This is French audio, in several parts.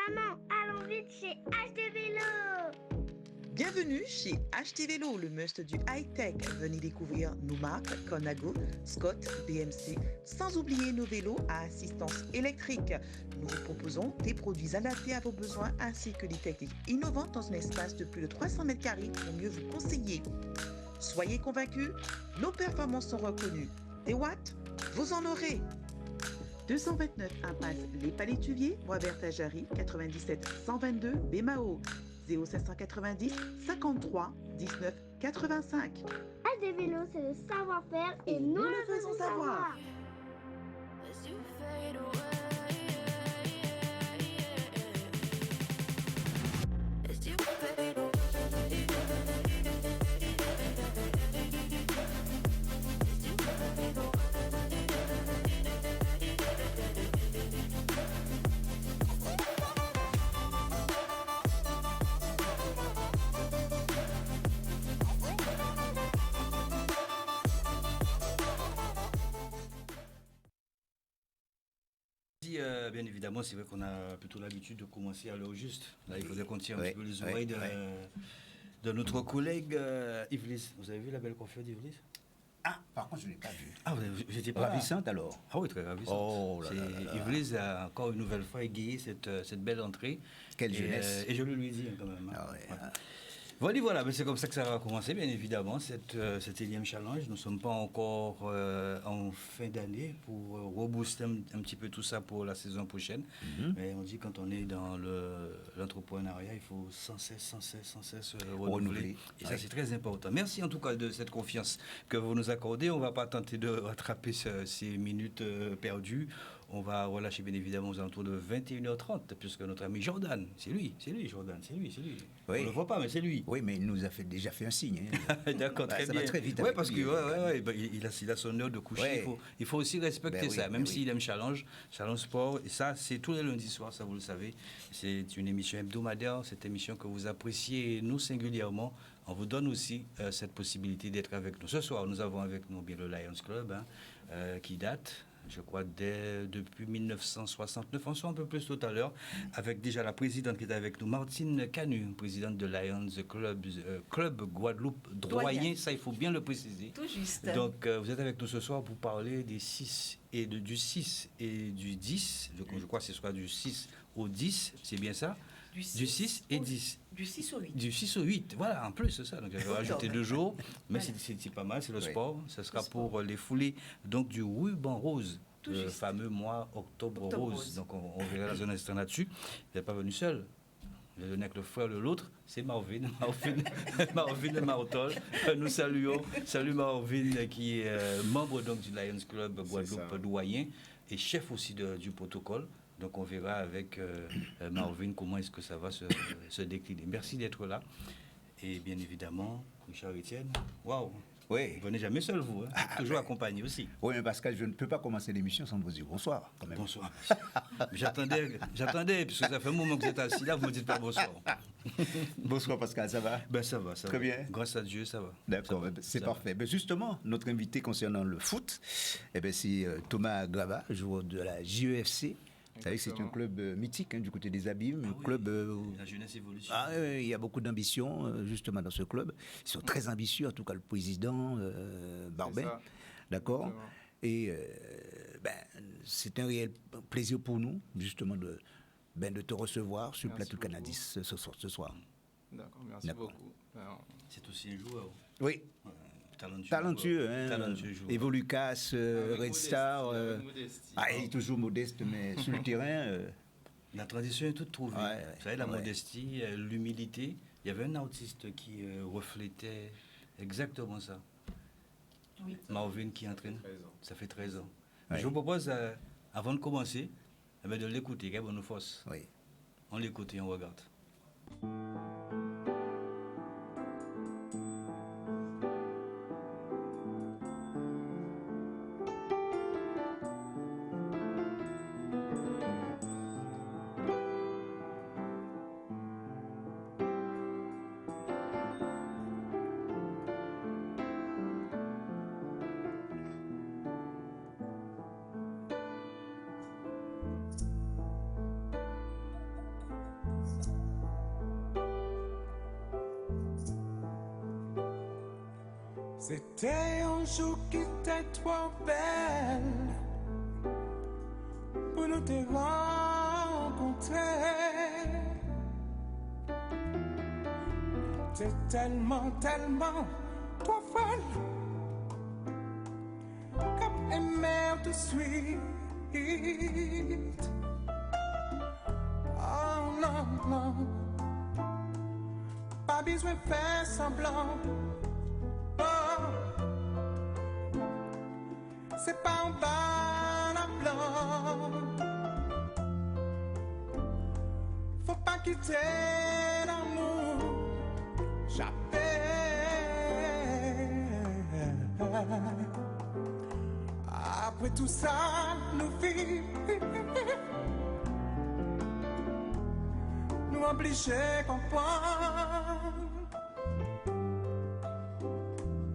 Maman, allons vite chez HD Vélo. Bienvenue chez HT Vélo, le must du high-tech. Venez découvrir nos marques Conago, Scott, BMC, sans oublier nos vélos à assistance électrique. Nous vous proposons des produits adaptés à vos besoins ainsi que des techniques innovantes dans un espace de plus de 300 mètres carrés pour mieux vous conseiller. Soyez convaincus, nos performances sont reconnues. Des watts, vous en aurez. 229 impasse Les Palétuviers, Boisvert-Tajary, 97 122 Bémao, 0590 53 19 85. HD Vélo, c'est le savoir-faire et nous le faisons savoir. Bien évidemment, c'est vrai qu'on a plutôt l'habitude de commencer à l'heure juste. Là, il faudrait qu'on tire un petit peu les oreilles de notre collègue Yvelis. Vous avez vu la belle coiffure d'Yvelis? Ah, par contre, je ne l'ai pas vu. Ah, vous n'étiez pas Ravissante alors? Ah oui, très ravissante. Oh là là. Yvelis a encore une nouvelle fois égayé cette belle entrée. Quelle jeunesse. Et je le lui dis quand même. Ah ouais, Voilà. Voilà, mais c'est comme ça que ça va commencer, bien évidemment, cet énième challenge. Nous ne sommes pas encore en fin d'année pour rebooster un petit peu tout ça pour la saison prochaine. Mais on dit quand on est dans l'entrepreneuriat, il faut sans cesse renouveler. Et ça, c'est très important. Merci en tout cas de cette confiance que vous nous accordez. On ne va pas tenter de rattraper ces minutes perdues. On va relâcher bien évidemment aux alentours de 21h30, puisque notre ami Jordan, c'est lui Jordan, c'est lui. Oui. On ne le voit pas, mais c'est lui. Oui, mais il nous a déjà fait un signe. Hein. D'accord, très ça bien. va très vite. Oui, parce qu'il a son heure de coucher. Ouais. Il faut aussi respecter ça, même s'il aime Challenge Sport. Et ça, c'est tous les lundis soirs, ça vous le savez. C'est une émission hebdomadaire, cette émission que vous appréciez, nous singulièrement. On vous donne aussi cette possibilité d'être avec nous. Ce soir, nous avons avec nous bien le Lions Club, qui date, je crois, depuis 1969, on soit un peu plus tout à l'heure, avec déjà la présidente qui est avec nous, Martine Canu, présidente de Lions Club Guadeloupe Droyen, ça il faut bien le préciser. Tout juste. Donc vous êtes avec nous ce soir pour parler du 6 et du 10, je crois que ce sera du 6 au 10, c'est bien ça? Du 6 et 10. Du 6 au 8. Du 6 au 8, voilà, en plus, c'est ça. Donc, je vais rajouter 2 jours, mais c'est pas mal, c'est le sport. Ce sera pour les foulées donc, du ruban rose, le fameux mois octobre rose. Donc, on verra la zone externe là-dessus. Il n'est pas venu seul. Il est venu avec le frère de l'autre, c'est Marvin Martol. Nous saluons. Salut Marvin, qui est membre donc, du Lions Club Guadeloupe Doyen et chef aussi du protocole. Donc on verra avec Marvin comment est-ce que ça va se décliner. Merci d'être là. Et bien évidemment, Richard Etienne, waouh, oui. Vous venez jamais seul, vous, hein? Toujours accompagné aussi. Oui, mais Pascal, je ne peux pas commencer l'émission sans vous dire bonsoir. Quand même. Bonsoir. J'attendais, puisque ça fait un moment que vous êtes assis là, vous ne me dites pas bonsoir. Bonsoir Pascal, ça va? Ça va. Très bien. Grâce à Dieu, ça va. D'accord, c'est parfait. Ben justement, notre invité concernant le foot, c'est Thomas Grava, joueur de la JEFC. Vous savez que c'est un club mythique du côté des Abîmes, club. La jeunesse évolution. Il y a beaucoup d'ambition justement dans ce club. Ils sont très ambitieux, en tout cas le président Barbet, d'accord. Et c'est un réel plaisir pour nous justement de te recevoir sur le plateau Canadis ce soir. D'accord, merci beaucoup. C'est aussi un joueur. Oui. Talentueux, Evo Lucas, Red Star. Il est toujours modeste, mais sur le terrain. La tradition est toute trouvée. Vous savez, la modestie, l'humilité. Il y avait un artiste qui reflétait exactement ça. Oui. Marvin qui entraîne. Ça fait 13 ans. Ouais. Je vous propose, avant de commencer, de l'écouter, on nous force. Oui. On l'écoute et on regarde. C'était un jour qui était trop belle pour nous te rencontrer. T'es tellement, tellement trop folle, comme aimer tout de suite. Oh non, non, pas besoin de faire semblant. Oh, c'est pas un bal blanc. Faut pas quitter l'amour, jamais. Après tout ça, nous vivons, nous obligés à comprendre.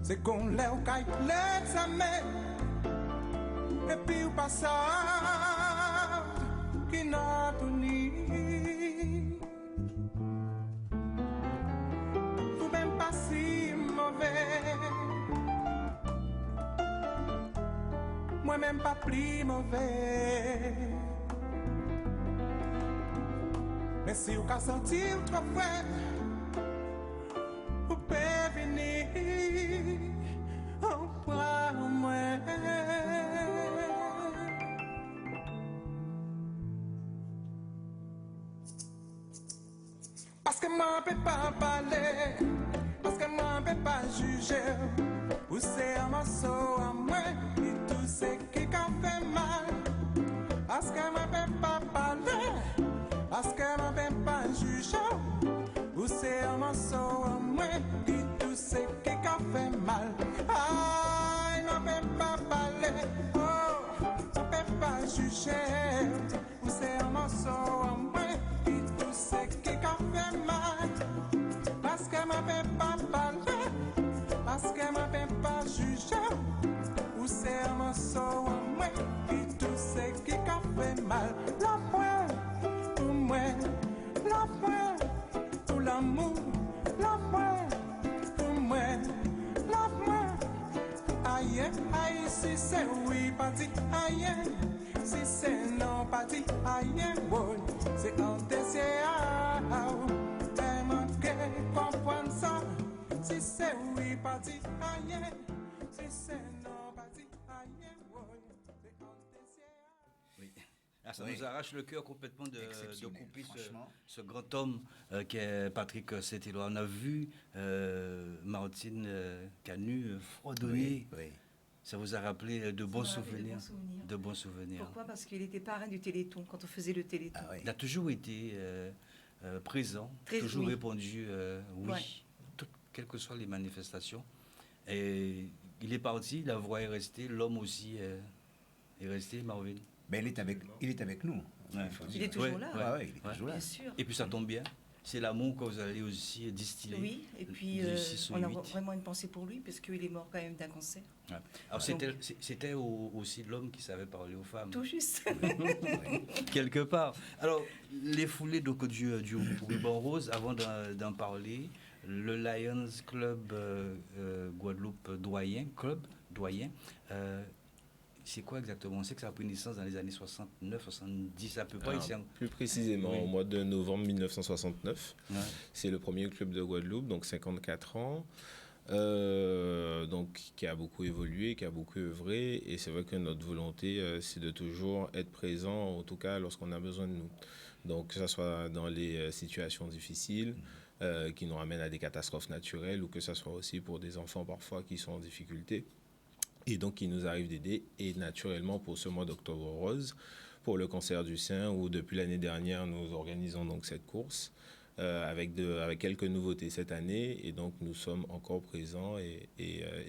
C'est qu'on l'a au caille l'examen, et puis au passage qui n'a tout ni. Vous même pas si mauvais, moi même pas plus mauvais. Mais si vous avez senti trop frais, vous pouvez venir au point moi. Parce que moi ne peux pas parler, parce que moi ne peux pas juger. Vous c'est un morceau à moi, et tout ce qui a fait mal. Parce que moi ne peux pas parler, parce que moi ne peux pas juger. Vous c'est un morceau à moi, et tout ce qui a fait mal. Ah, je ne peux pas parler, oh, je ne peux pas juger. Vous c'est un morceau à moi, et tout ce qui a fait mal. Parce que moi ne peux pas parler, parce que moi ne peux pas juger. Vous c'est un morceau à moi, et tout ce qui a fait mal. La foi, pour moi, la foi, pour l'amour, la foi, pour moi, la foi. Aïe, aïe, si c'est oui, parti, aïe, si c'est non, parti, aïe, boy, c'est un désir. Tellement que comprendre ça, si c'est oui, parti, aïe, si c'est non, parti, aïe, boy, c'est un désir. Oui. Ah, ça Oui. nous arrache le cœur complètement de Exceptionnel, couper franchement. ce grand homme qu'est Patrick Saint-Éloi. On a vu Martine Canu fredonner. Oui, oui. Ça vous a rappelé de bons m'a rappelé souvenirs. de bons souvenirs. De bons souvenirs. Pourquoi? Parce qu'il était parrain du Téléthon, quand on faisait le Téléthon. Ah oui. Il a toujours été présent, Très- toujours oui. répondu oui, Ouais. quelles que soient les manifestations. Et il est parti, la voix est restée, l'homme aussi est resté, Marvin. Ben, il est avec nous. Ouais. Il faut Il dire. est toujours Ouais, là. ouais. Ah ouais, il est Ouais. toujours là. Bien sûr. Et puis ça tombe bien, c'est l'amour que vous allez aussi distiller. Oui, et puis du 6 au on a 8. vraiment une pensée pour lui, parce qu'il est mort quand même d'un cancer. Ouais. Alors c'était aussi l'homme qui savait parler aux femmes. Tout juste. Quelque part. Alors, les foulées donc, du ruban rose, avant d'en parler, le Lions Club Guadeloupe Doyen, c'est quoi exactement? On sait que ça a pris naissance dans les années 69, 70 à peu près. Alors, Ici, plus précisément, Oui. au mois de novembre 1969. Ouais. C'est le premier club de Guadeloupe, donc 54 ans. Donc, qui a beaucoup évolué, qui a beaucoup œuvré. Et c'est vrai que notre volonté, c'est de toujours être présent, en tout cas lorsqu'on a besoin de nous. Donc, que ce soit dans les situations difficiles, qui nous ramènent à des catastrophes naturelles, ou que ce soit aussi pour des enfants parfois qui sont en difficulté. Et donc, il nous arrive d'aider. Et naturellement, pour ce mois d'Octobre Rose, pour le cancer du sein, où depuis l'année dernière, nous organisons donc cette course avec quelques nouveautés cette année. Et donc, nous sommes encore présents et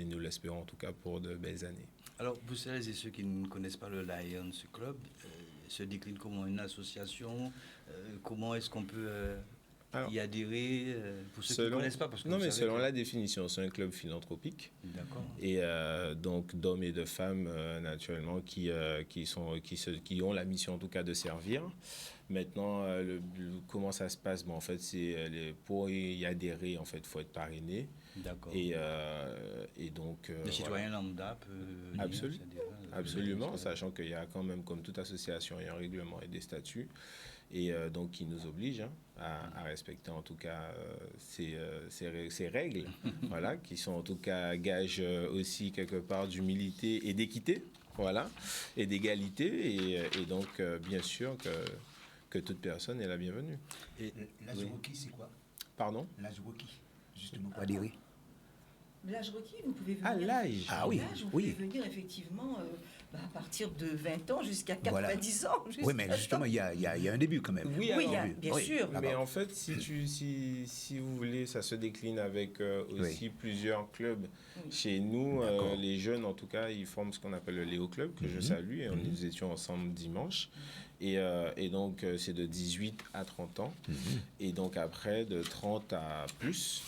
nous l'espérons en tout cas pour de belles années. Alors, pour celles et ceux qui ne connaissent pas le Lions Club, se décline comment une association, comment est-ce qu'on peut Alors, y adhérer, pour ceux qui ne connaissent pas parce que Non, vous mais savez selon que- la définition, c'est un club philanthropique. D'accord. Et donc d'hommes et de femmes naturellement qui ont la mission en tout cas de servir. Maintenant, comment ça se passe? En fait, pour y adhérer, en fait, il faut être parrainé. D'accord. Et donc... Le citoyen lambda peut venir, absolument, sachant qu'il y a quand même, comme toute association, il y a un règlement et des statuts, et donc qui nous oblige à respecter en tout cas ces règles, voilà, qui sont en tout cas gage aussi quelque part d'humilité et d'équité, voilà, et d'égalité, et donc bien sûr que toute personne est la bienvenue. Et l'âge requis, c'est quoi? Pardon? L'âge requis, justement, pour adhérer. L'âge requis, vous pouvez venir. Ah, l'âge. Ah oui, Vous pouvez venir effectivement à partir de 20 ans jusqu'à 90 Voilà. ans. Oui, mais justement, il y a un début quand même. Oui, Oui, alors, bien sûr. mais en fait, si vous voulez, ça se décline avec aussi plusieurs clubs. Oui. Chez nous, D'accord. les jeunes, en tout cas, ils forment ce qu'on appelle le Léo Club, que je salue, et nous étions ensemble dimanche. Et donc, c'est de 18 à 30 ans. Et donc, après, de 30 à plus,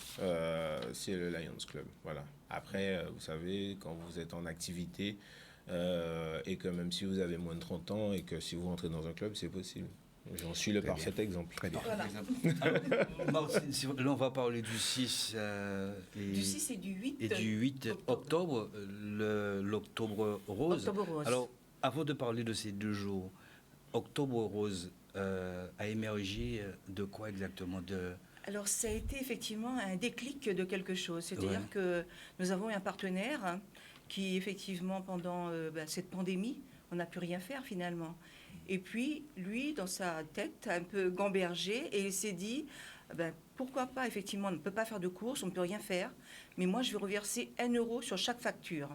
c'est le Lions Club. Voilà. Après, vous savez, quand vous êtes en activité, et que même si vous avez moins de 30 ans, et que si vous rentrez dans un club, c'est possible. J'en suis le parfait exemple. Très bien. Voilà. Alors, là, on va parler du 6 Du 6 et du 8. et du 8 octobre, l'Octobre Rose. Octobre Rose. Alors, avant de parler de ces 2 jours, Octobre Rose a émergé de quoi exactement? Alors, ça a été effectivement un déclic de quelque chose. C'est-à-dire Ouais. que nous avons un partenaire qui, effectivement, pendant cette pandémie, on n'a pu rien faire finalement. Et puis, lui, dans sa tête, a un peu gambergé et il s'est dit, pourquoi pas, effectivement, on ne peut pas faire de courses, on ne peut rien faire, mais moi, je vais reverser 1 euro sur chaque facture.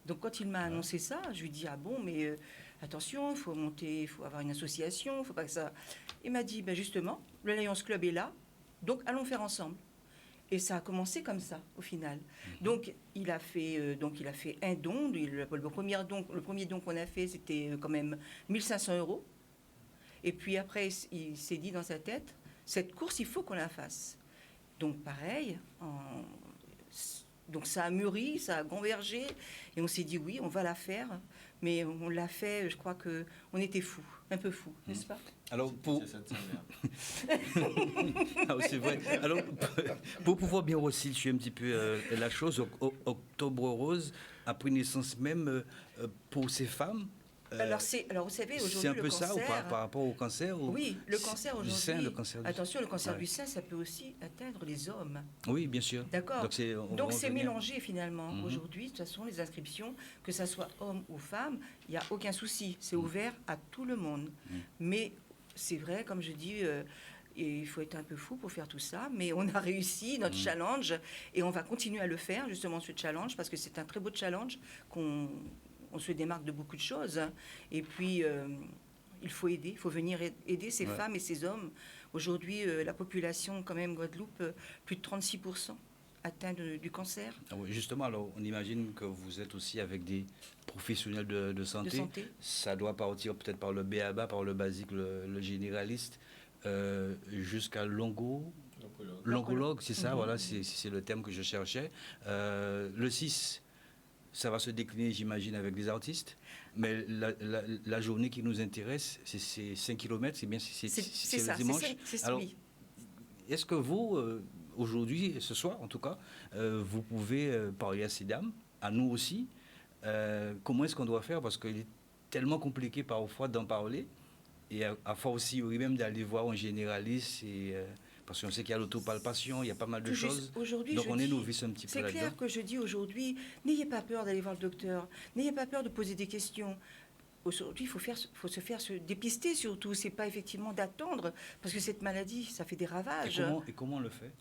Donc, quand il m'a annoncé ça, je lui ai dit, ah bon, mais attention, il faut monter, il faut avoir une association, il ne faut pas que ça... Il m'a dit, justement, le Lions Club est là, donc allons faire ensemble. Et ça a commencé comme ça, au final. Donc, il a fait un don. Le premier don qu'on a fait, c'était quand même 1 500 €. Et puis après, il s'est dit dans sa tête, cette course, il faut qu'on la fasse. Donc, pareil, donc ça a mûri, ça a convergé. Et on s'est dit, oui, on va la faire. Mais on l'a fait, je crois qu'on était fous, un peu fous, n'est-ce pas? Alors, pour... C'est ça de sa mère. Ah oui, c'est vrai. Alors, pour pouvoir bien resituer un petit peu la chose, Octobre Rose a pris naissance même pour ces femmes. Alors, vous savez, aujourd'hui, c'est un le peu cancer... ça ou par rapport au cancer Oui, le cancer du aujourd'hui... sein, le cancer du... Attention, le cancer Ouais. du sein, ça peut aussi atteindre les hommes. Oui, bien sûr. D'accord. Donc, c'est Mélangé finalement. Mhm. Aujourd'hui, de toute façon, les inscriptions, que ça soit homme ou femme, il n'y a aucun souci. C'est ouvert à tout le monde. Mais c'est vrai, comme je dis... il faut être un peu fou pour faire tout ça, mais on a réussi notre challenge et on va continuer à le faire, justement, ce challenge, parce que c'est un très beau challenge on se démarque de beaucoup de choses. Et puis, il faut aider, il faut venir aider ces femmes et ces hommes. Aujourd'hui, la population, quand même, Guadeloupe, plus de 36% atteints du cancer. Ah oui, justement, alors, on imagine que vous êtes aussi avec des professionnels de santé. De santé. Ça doit partir peut-être par le BABA, par le basique, le généraliste, jusqu'à l'oncologue, c'est ça, voilà, c'est le terme que je cherchais. Le 6, ça va se décliner, j'imagine, avec des artistes. Mais la journée qui nous intéresse, c'est 5 km, c'est bien, c'est ça, le dimanche. c'est Alors, oui. est-ce que vous, aujourd'hui, ce soir en tout cas, vous pouvez parler à ces dames, à nous aussi, comment est-ce qu'on doit faire? Parce qu'il est tellement compliqué parfois d'en parler, et à force aussi même d'aller voir un généraliste, parce qu'on sait qu'il y a l'autopalpation, il y a pas mal de choses. Donc on est novice un petit peu là-dedans. C'est clair que je dis aujourd'hui, n'ayez pas peur d'aller voir le docteur, n'ayez pas peur de poser des questions. Aujourd'hui, il faut se faire se dépister surtout. C'est pas effectivement d'attendre, parce que cette maladie, ça fait des ravages. Et comment on le fait?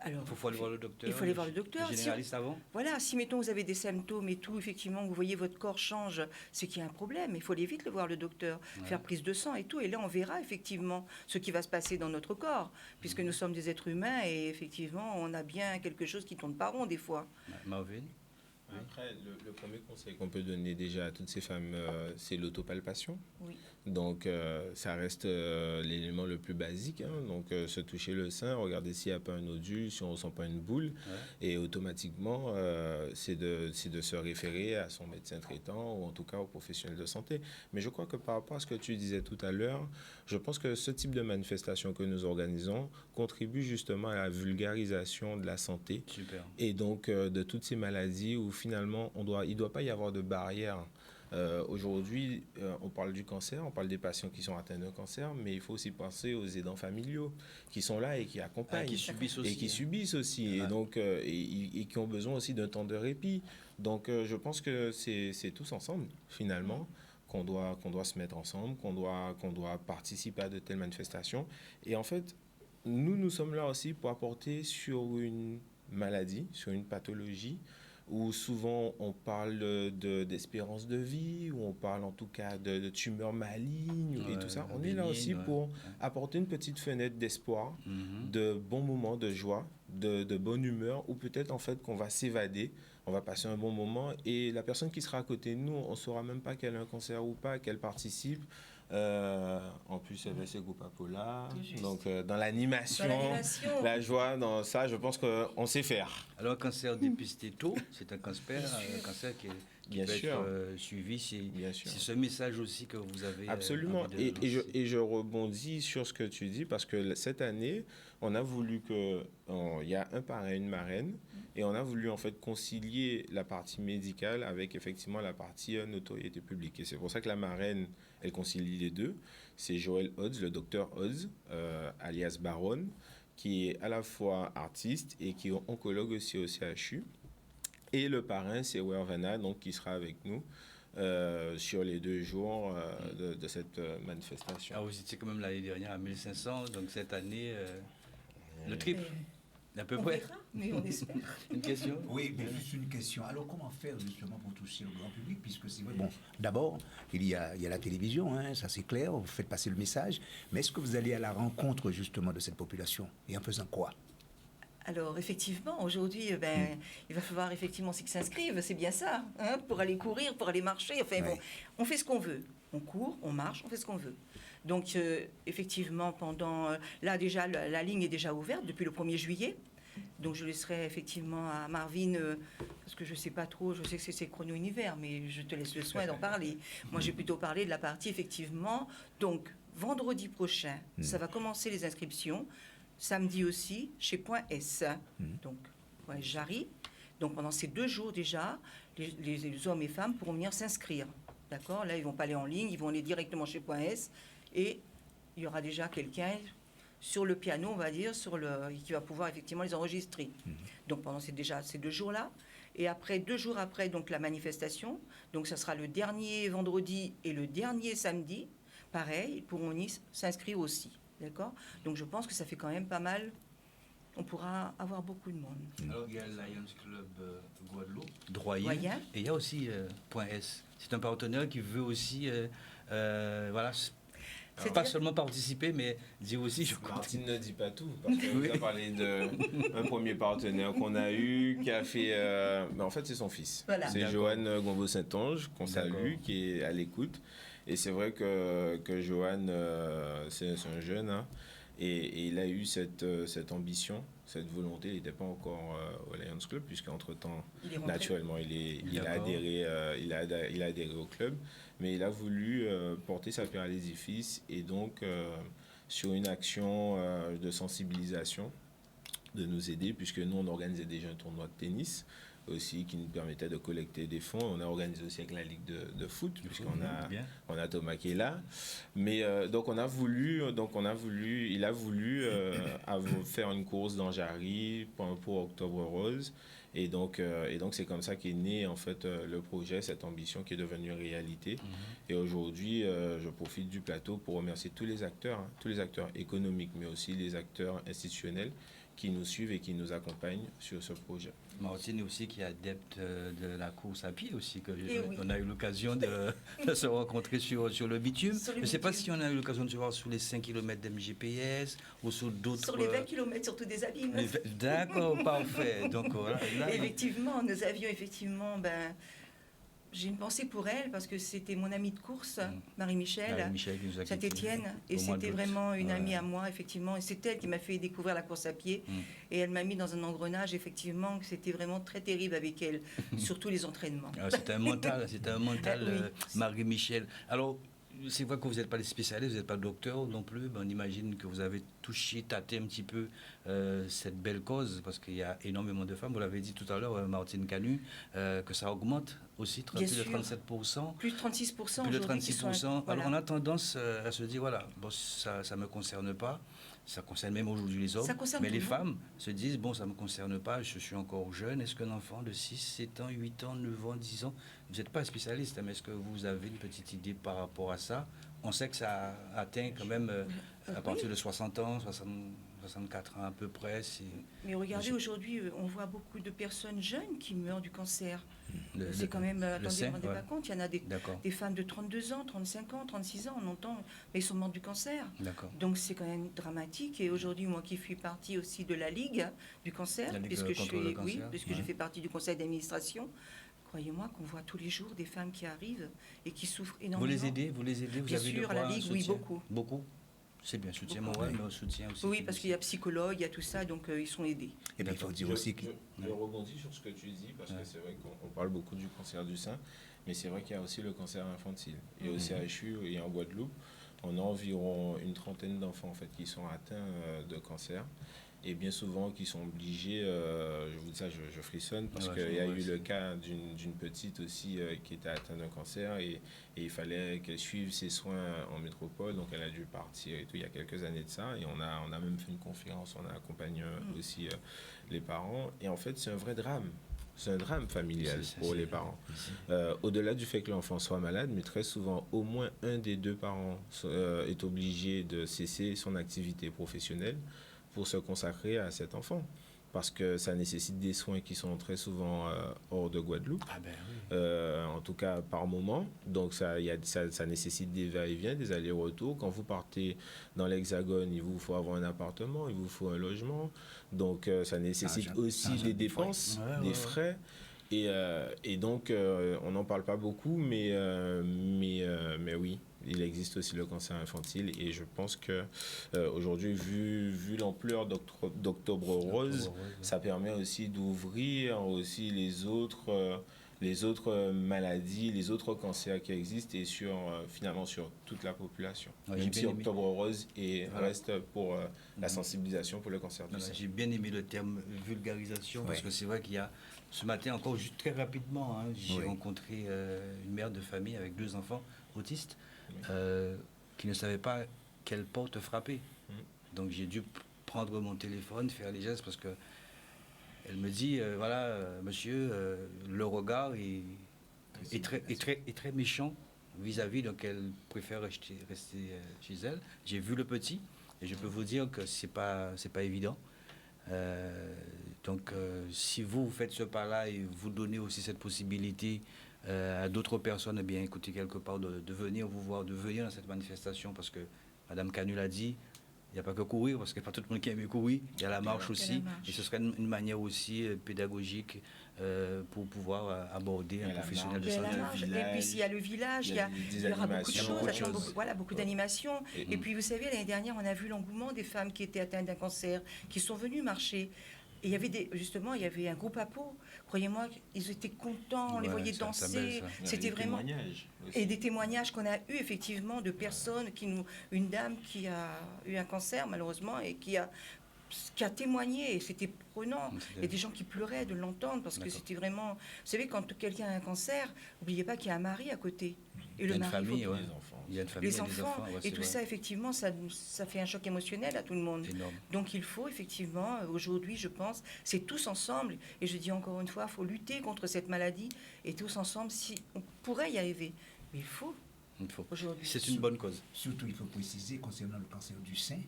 Alors, il faut aller voir le docteur. Il faut aller voir le docteur. Le généraliste avant. Voilà, si mettons vous avez des symptômes et tout, effectivement, vous voyez votre corps change, c'est qu'il y a un problème. Il faut aller vite le voir le docteur, faire prise de sang et tout. Et là, on verra effectivement ce qui va se passer dans notre corps, puisque nous sommes des êtres humains et effectivement, on a bien quelque chose qui tourne pas rond des fois. Marvin? Après, le premier conseil qu'on peut donner déjà à toutes ces femmes, c'est l'autopalpation. Oui. Donc, ça reste l'élément le plus basique. Hein. Donc, se toucher le sein, regarder s'il n'y a pas un nodule, si on ne ressent pas une boule. Ouais. Et automatiquement, c'est de se référer à son médecin traitant ou en tout cas au professionnel de santé. Mais je crois que par rapport à ce que tu disais tout à l'heure, je pense que ce type de manifestation que nous organisons contribue justement à la vulgarisation de la santé. Super. Et donc, de toutes ces maladies où finalement, il ne doit pas y avoir de barrière. Aujourd'hui, on parle du cancer, on parle des patients qui sont atteints d'un cancer, mais il faut aussi penser aux aidants familiaux qui sont là et qui accompagnent. Qui subissent aussi. Et qui subissent aussi, et, donc, et qui ont besoin aussi d'un temps de répit. Donc, je pense que c'est tous ensemble, finalement, qu'on doit se mettre ensemble, qu'on doit participer à de telles manifestations. Et en fait, nous sommes là aussi pour apporter sur une maladie, sur une pathologie, où souvent on parle d'espérance de vie, où on parle en tout cas de tumeurs malignes et tout ça. On est là aussi pour apporter une petite fenêtre d'espoir, de bons moments de joie, de bonne humeur, ou peut-être en fait qu'on va s'évader, on va passer un bon moment et la personne qui sera à côté de nous, on ne saura même pas qu'elle a un cancer ou pas, qu'elle participe. En plus, il y avait ce groupe Apola. Donc, dans l'animation, la joie, dans ça, je pense qu'on sait faire. Alors, un cancer dépisté tôt, c'est un cancer qui peut être suivi. C'est ce message aussi que vous avez. Absolument. Et je rebondis sur ce que tu dis parce que cette année, on a voulu il y a un parrain, une marraine, et on a voulu en fait concilier la partie médicale avec effectivement la partie notoriété publique. Et c'est pour ça que la marraine, elle concilie les deux. C'est Joël Hodz, le docteur Hodz, alias Baron, qui est à la fois artiste et qui est oncologue aussi au CHU. Et le parrain, c'est Wervana, donc qui sera avec nous sur les 2 jours de cette manifestation. Ah, vous étiez quand même l'année dernière à 1500, donc cette année, le triple. À peu près. Verra, mais on espère. Une question? Oui, mais juste une question. Alors, comment faire justement pour toucher le grand public, puisque c'est vrai. Bon, d'abord, il y a la télévision, hein, ça c'est clair, vous faites passer le message, mais est-ce que vous allez à la rencontre justement de cette population? Et en faisant quoi? Alors, effectivement, aujourd'hui, il va falloir effectivement qu'ils s'inscrivent, c'est bien ça, hein, pour aller courir, pour aller marcher. Enfin, bon, on fait ce qu'on veut. On court, on marche, on fait ce qu'on veut. Donc, effectivement, là, déjà, la ligne est déjà ouverte depuis le 1er juillet. Donc, je laisserai effectivement à Marvin, parce que je ne sais pas trop, je sais que c'est chrono-univers, mais je te laisse le soin d'en parler. Moi, j'ai plutôt parlé de la partie, effectivement. Donc, vendredi prochain, ça va commencer les inscriptions. Samedi aussi, chez Point S. Donc, Point S Jarry. Donc, pendant ces 2 jours déjà, les hommes et femmes pourront venir s'inscrire. D'accord? Là, ils ne vont pas aller en ligne, ils vont aller directement chez Point S. Et il y aura déjà quelqu'un sur le piano, on va dire, qui va pouvoir effectivement les enregistrer. Donc, pendant ces 2 jours-là. Et après, 2 jours après, donc, la manifestation. Donc, ça sera le dernier vendredi et le dernier samedi. Pareil, ils pourront s'inscrire aussi. D'accord? Donc, je pense que ça fait quand même pas mal. On pourra avoir beaucoup de monde. Alors, il y a le Lions Club Guadeloupe, Droyen. Et il y a aussi Point S. C'est un partenaire qui veut aussi, voilà, pas seulement participer, mais dire aussi, je crois. Martine ne dit pas tout, parce qu'on a parlé d'un premier partenaire qu'on a eu, qui a fait... mais en fait, c'est son fils. Voilà. C'est Johan Gombeau-Saint-Onge, qu'on salue, qui est à l'écoute. Et c'est vrai que Johan, c'est un jeune, hein, et il a eu cette ambition, cette volonté. Il n'était pas encore au Lions Club, puisqu'entre-temps, naturellement, il a adhéré au club. Mais il a voulu porter sa pierre à l'édifice, et donc, sur une action de sensibilisation, de nous aider, puisque nous, on organisait déjà un tournoi de tennis, aussi qui nous permettait de collecter des fonds. On a organisé aussi avec la Ligue de foot, puisqu'on a Thomas qui est là. Mais donc il a voulu faire une course dans Jarry pour Octobre Rose. Et donc c'est comme ça qu'est né en fait le projet, cette ambition qui est devenue réalité. Et aujourd'hui, je profite du plateau pour remercier tous les acteurs économiques, mais aussi les acteurs institutionnels qui nous suivent et qui nous accompagnent sur ce projet. Martine aussi qui est adepte de la course à pied aussi, que Oui. on a eu l'occasion de se rencontrer sur le bitume. Je ne sais pas si on a eu l'occasion de se voir sur les 5 km d'MGPS ou sur d'autres... Sur les 20 km, surtout des abîmes. D'accord, parfait. Donc voilà. Là, effectivement, nous avions j'ai une pensée pour elle parce que c'était mon amie de course, Marie-Michel Saint-Étienne, et c'était vraiment une amie à moi, effectivement. Et c'est elle qui m'a fait découvrir la course à pied. Et elle m'a mis dans un engrenage, effectivement, que c'était vraiment très terrible avec elle, surtout les entraînements. C'était un mental, Oui. Marie-Michel. Alors, c'est vrai que vous n'êtes pas des spécialistes, vous n'êtes pas docteur non plus. On imagine que vous avez tâté un petit peu cette belle cause, parce qu'il y a énormément de femmes. Vous l'avez dit tout à l'heure, Martine Canu, que ça augmente aussi, plus de 37%. Plus de 36%. Plus de 36%. Voilà. Alors on a tendance à se dire, voilà, bon, ça ne me concerne pas. Ça concerne même aujourd'hui les hommes. Mais les femmes se disent, bon, ça ne me concerne pas, je suis encore jeune. Est-ce qu'un enfant de 6, 7 ans, 8 ans, 9 ans, 10 ans, vous n'êtes pas spécialiste, mais est-ce que vous avez une petite idée par rapport à ça? On sait que ça atteint quand même à partir de 60 ans, 64 ans à peu près. Mais regardez, aujourd'hui, on voit beaucoup de personnes jeunes qui meurent du cancer. C'est quand même... Attendez, vous ne rendez pas compte, il y en a des femmes de 32 ans, 35 ans, 36 ans, on entend, mais ils sont morts du cancer. Donc c'est quand même dramatique. Et aujourd'hui, moi qui suis partie aussi de la Ligue du cancer, puisque je fais partie du conseil d'administration, croyez-moi qu'on voit tous les jours des femmes qui arrivent et qui souffrent énormément. Vous les aidez vous Bien avez sûr, à la Ligue, oui, beaucoup. Beaucoup. C'est bien, soutien moral, mais soutien aussi. Oui, parce qu'il y a psychologue, il y a tout ça, donc ils sont aidés. Et puis il faut dire aussi que... Je rebondis sur ce que tu dis, parce que c'est vrai qu'on parle beaucoup du cancer du sein, mais c'est vrai qu'il y a aussi le cancer infantile. Et au CHU et en Guadeloupe, on a environ une trentaine d'enfants en fait, qui sont atteints de cancer. Et bien souvent, qui sont obligés, je vous dis ça, je frissonne, parce qu'il y a eu le cas d'une petite aussi qui était atteinte d'un cancer et il fallait qu'elle suive ses soins en métropole, donc elle a dû partir et tout, il y a quelques années de ça, et on a même fait une conférence, on a accompagné aussi les parents, et en fait c'est un vrai drame. C'est un drame familial pour les parents. Au-delà du fait que l'enfant soit malade, mais très souvent, au moins un des deux parents est obligé de cesser son activité professionnelle pour se consacrer à cet enfant. Parce que ça nécessite des soins qui sont très souvent hors de Guadeloupe, en tout cas par moment. Donc ça nécessite des va-et-vient, des allers-retours. Quand vous partez dans l'Hexagone, il vous faut avoir un appartement, il vous faut un logement. Donc ça nécessite aussi des dépenses, des frais. Et donc on n'en parle pas beaucoup, mais oui. Il existe aussi le cancer infantile et je pense que aujourd'hui, vu l'ampleur d'Octobre Rose, ça permet aussi d'ouvrir aussi les autres maladies, les autres cancers qui existent et finalement sur toute la population. Même si Octobre Rose reste pour la sensibilisation pour le cancer du sein. J'ai bien aimé le terme vulgarisation parce que c'est vrai qu'il y a ce matin encore juste très rapidement, j'ai rencontré une mère de famille avec 2 enfants autistes. Qui ne savait pas quelle porte frapper. Donc j'ai dû prendre mon téléphone, faire les gestes parce que elle me dit voilà monsieur, le regard est très méchant vis-à-vis, donc elle préfère rester chez elle. J'ai vu le petit et je peux vous dire que c'est pas évident. Donc si vous faites ce pas-là et vous donnez aussi cette possibilité à d'autres personnes, eh bien, écoutez, quelque part, de venir vous voir, de venir dans cette manifestation, parce que Mme Canu l'a dit, il n'y a pas que courir, parce qu'il n'y a pas tout le monde qui aime courir, il y a la marche aussi, et ce serait une manière aussi pédagogique pour pouvoir aborder un professionnel de santé. Et puis il y a le village, il y aura beaucoup de choses, beaucoup d'animations. Et puis vous savez, l'année dernière, on a vu l'engouement des femmes qui étaient atteintes d'un cancer, qui sont venues marcher. Et il y avait un groupe à peau. Croyez-moi, ils étaient contents, on les voyait danser. C'était vraiment... Et des témoignages qu'on a eu effectivement de personnes, une dame qui a eu un cancer malheureusement et qui a témoigné, et c'était prenant. Il y a des gens qui pleuraient de l'entendre parce que c'était vraiment... Vous savez, quand quelqu'un a un cancer, n'oubliez pas qu'il y a un mari à côté. Et le mari, famille, il y a une famille, les enfants. Et tout ça, effectivement, ça fait un choc émotionnel à tout le monde. Donc il faut effectivement, aujourd'hui, je pense, c'est tous ensemble. Et je dis encore une fois, il faut lutter contre cette maladie. Et tous ensemble, si on pourrait y arriver. Mais il faut. Aujourd'hui. C'est une bonne cause. Surtout, il faut préciser, concernant le cancer du sein,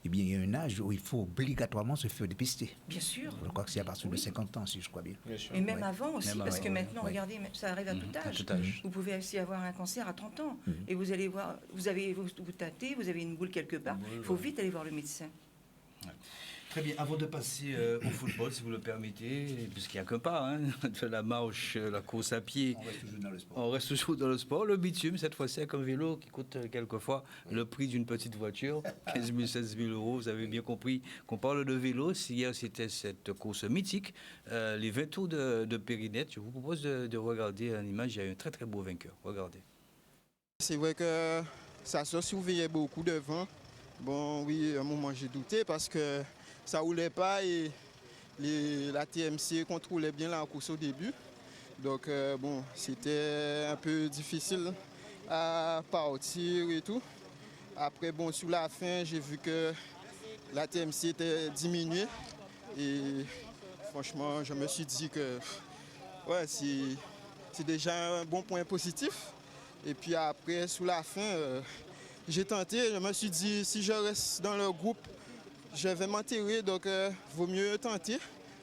eh bien, il y a un âge où il faut obligatoirement se faire dépister. Bien sûr. Je crois que c'est à partir de 50 ans, si je crois bien. Et même avant aussi, Même parce avant, que maintenant, ouais. regardez, ça arrive à tout âge. tout âge. Vous pouvez aussi avoir un cancer à 30 ans. Et vous allez voir, vous tâtez, vous avez une boule quelque part. Il faut vite aller voir le médecin. Très bien, avant de passer au football, si vous le permettez, puisqu'il n'y a qu'un pas, de la marche, la course à pied. On reste toujours dans le sport. On reste toujours dans le sport. Le bitume, cette fois-ci, avec un vélo qui coûte quelquefois le prix d'une petite voiture, 15 000, 16 000 euros. Vous avez bien compris qu'on parle de vélo. Hier, c'était cette course mythique, les 20 tours de Périnette. Je vous propose de regarder une image. Il y a un très, très beau vainqueur. Regardez. C'est vrai que ça se surveillait beaucoup devant. Bon, oui, à un moment, j'ai douté parce que ça roulait pas et la TMC contrôlait bien la course au début. Donc, bon, c'était un peu difficile à partir et tout. Après, bon, sur la fin, j'ai vu que la TMC était diminuée. Et franchement, je me suis dit que ouais, c'est déjà un bon point positif. Et puis après, sur la fin, j'ai tenté, je me suis dit, si je reste dans le groupe, je vais m'enterrer, donc vaut mieux tenter.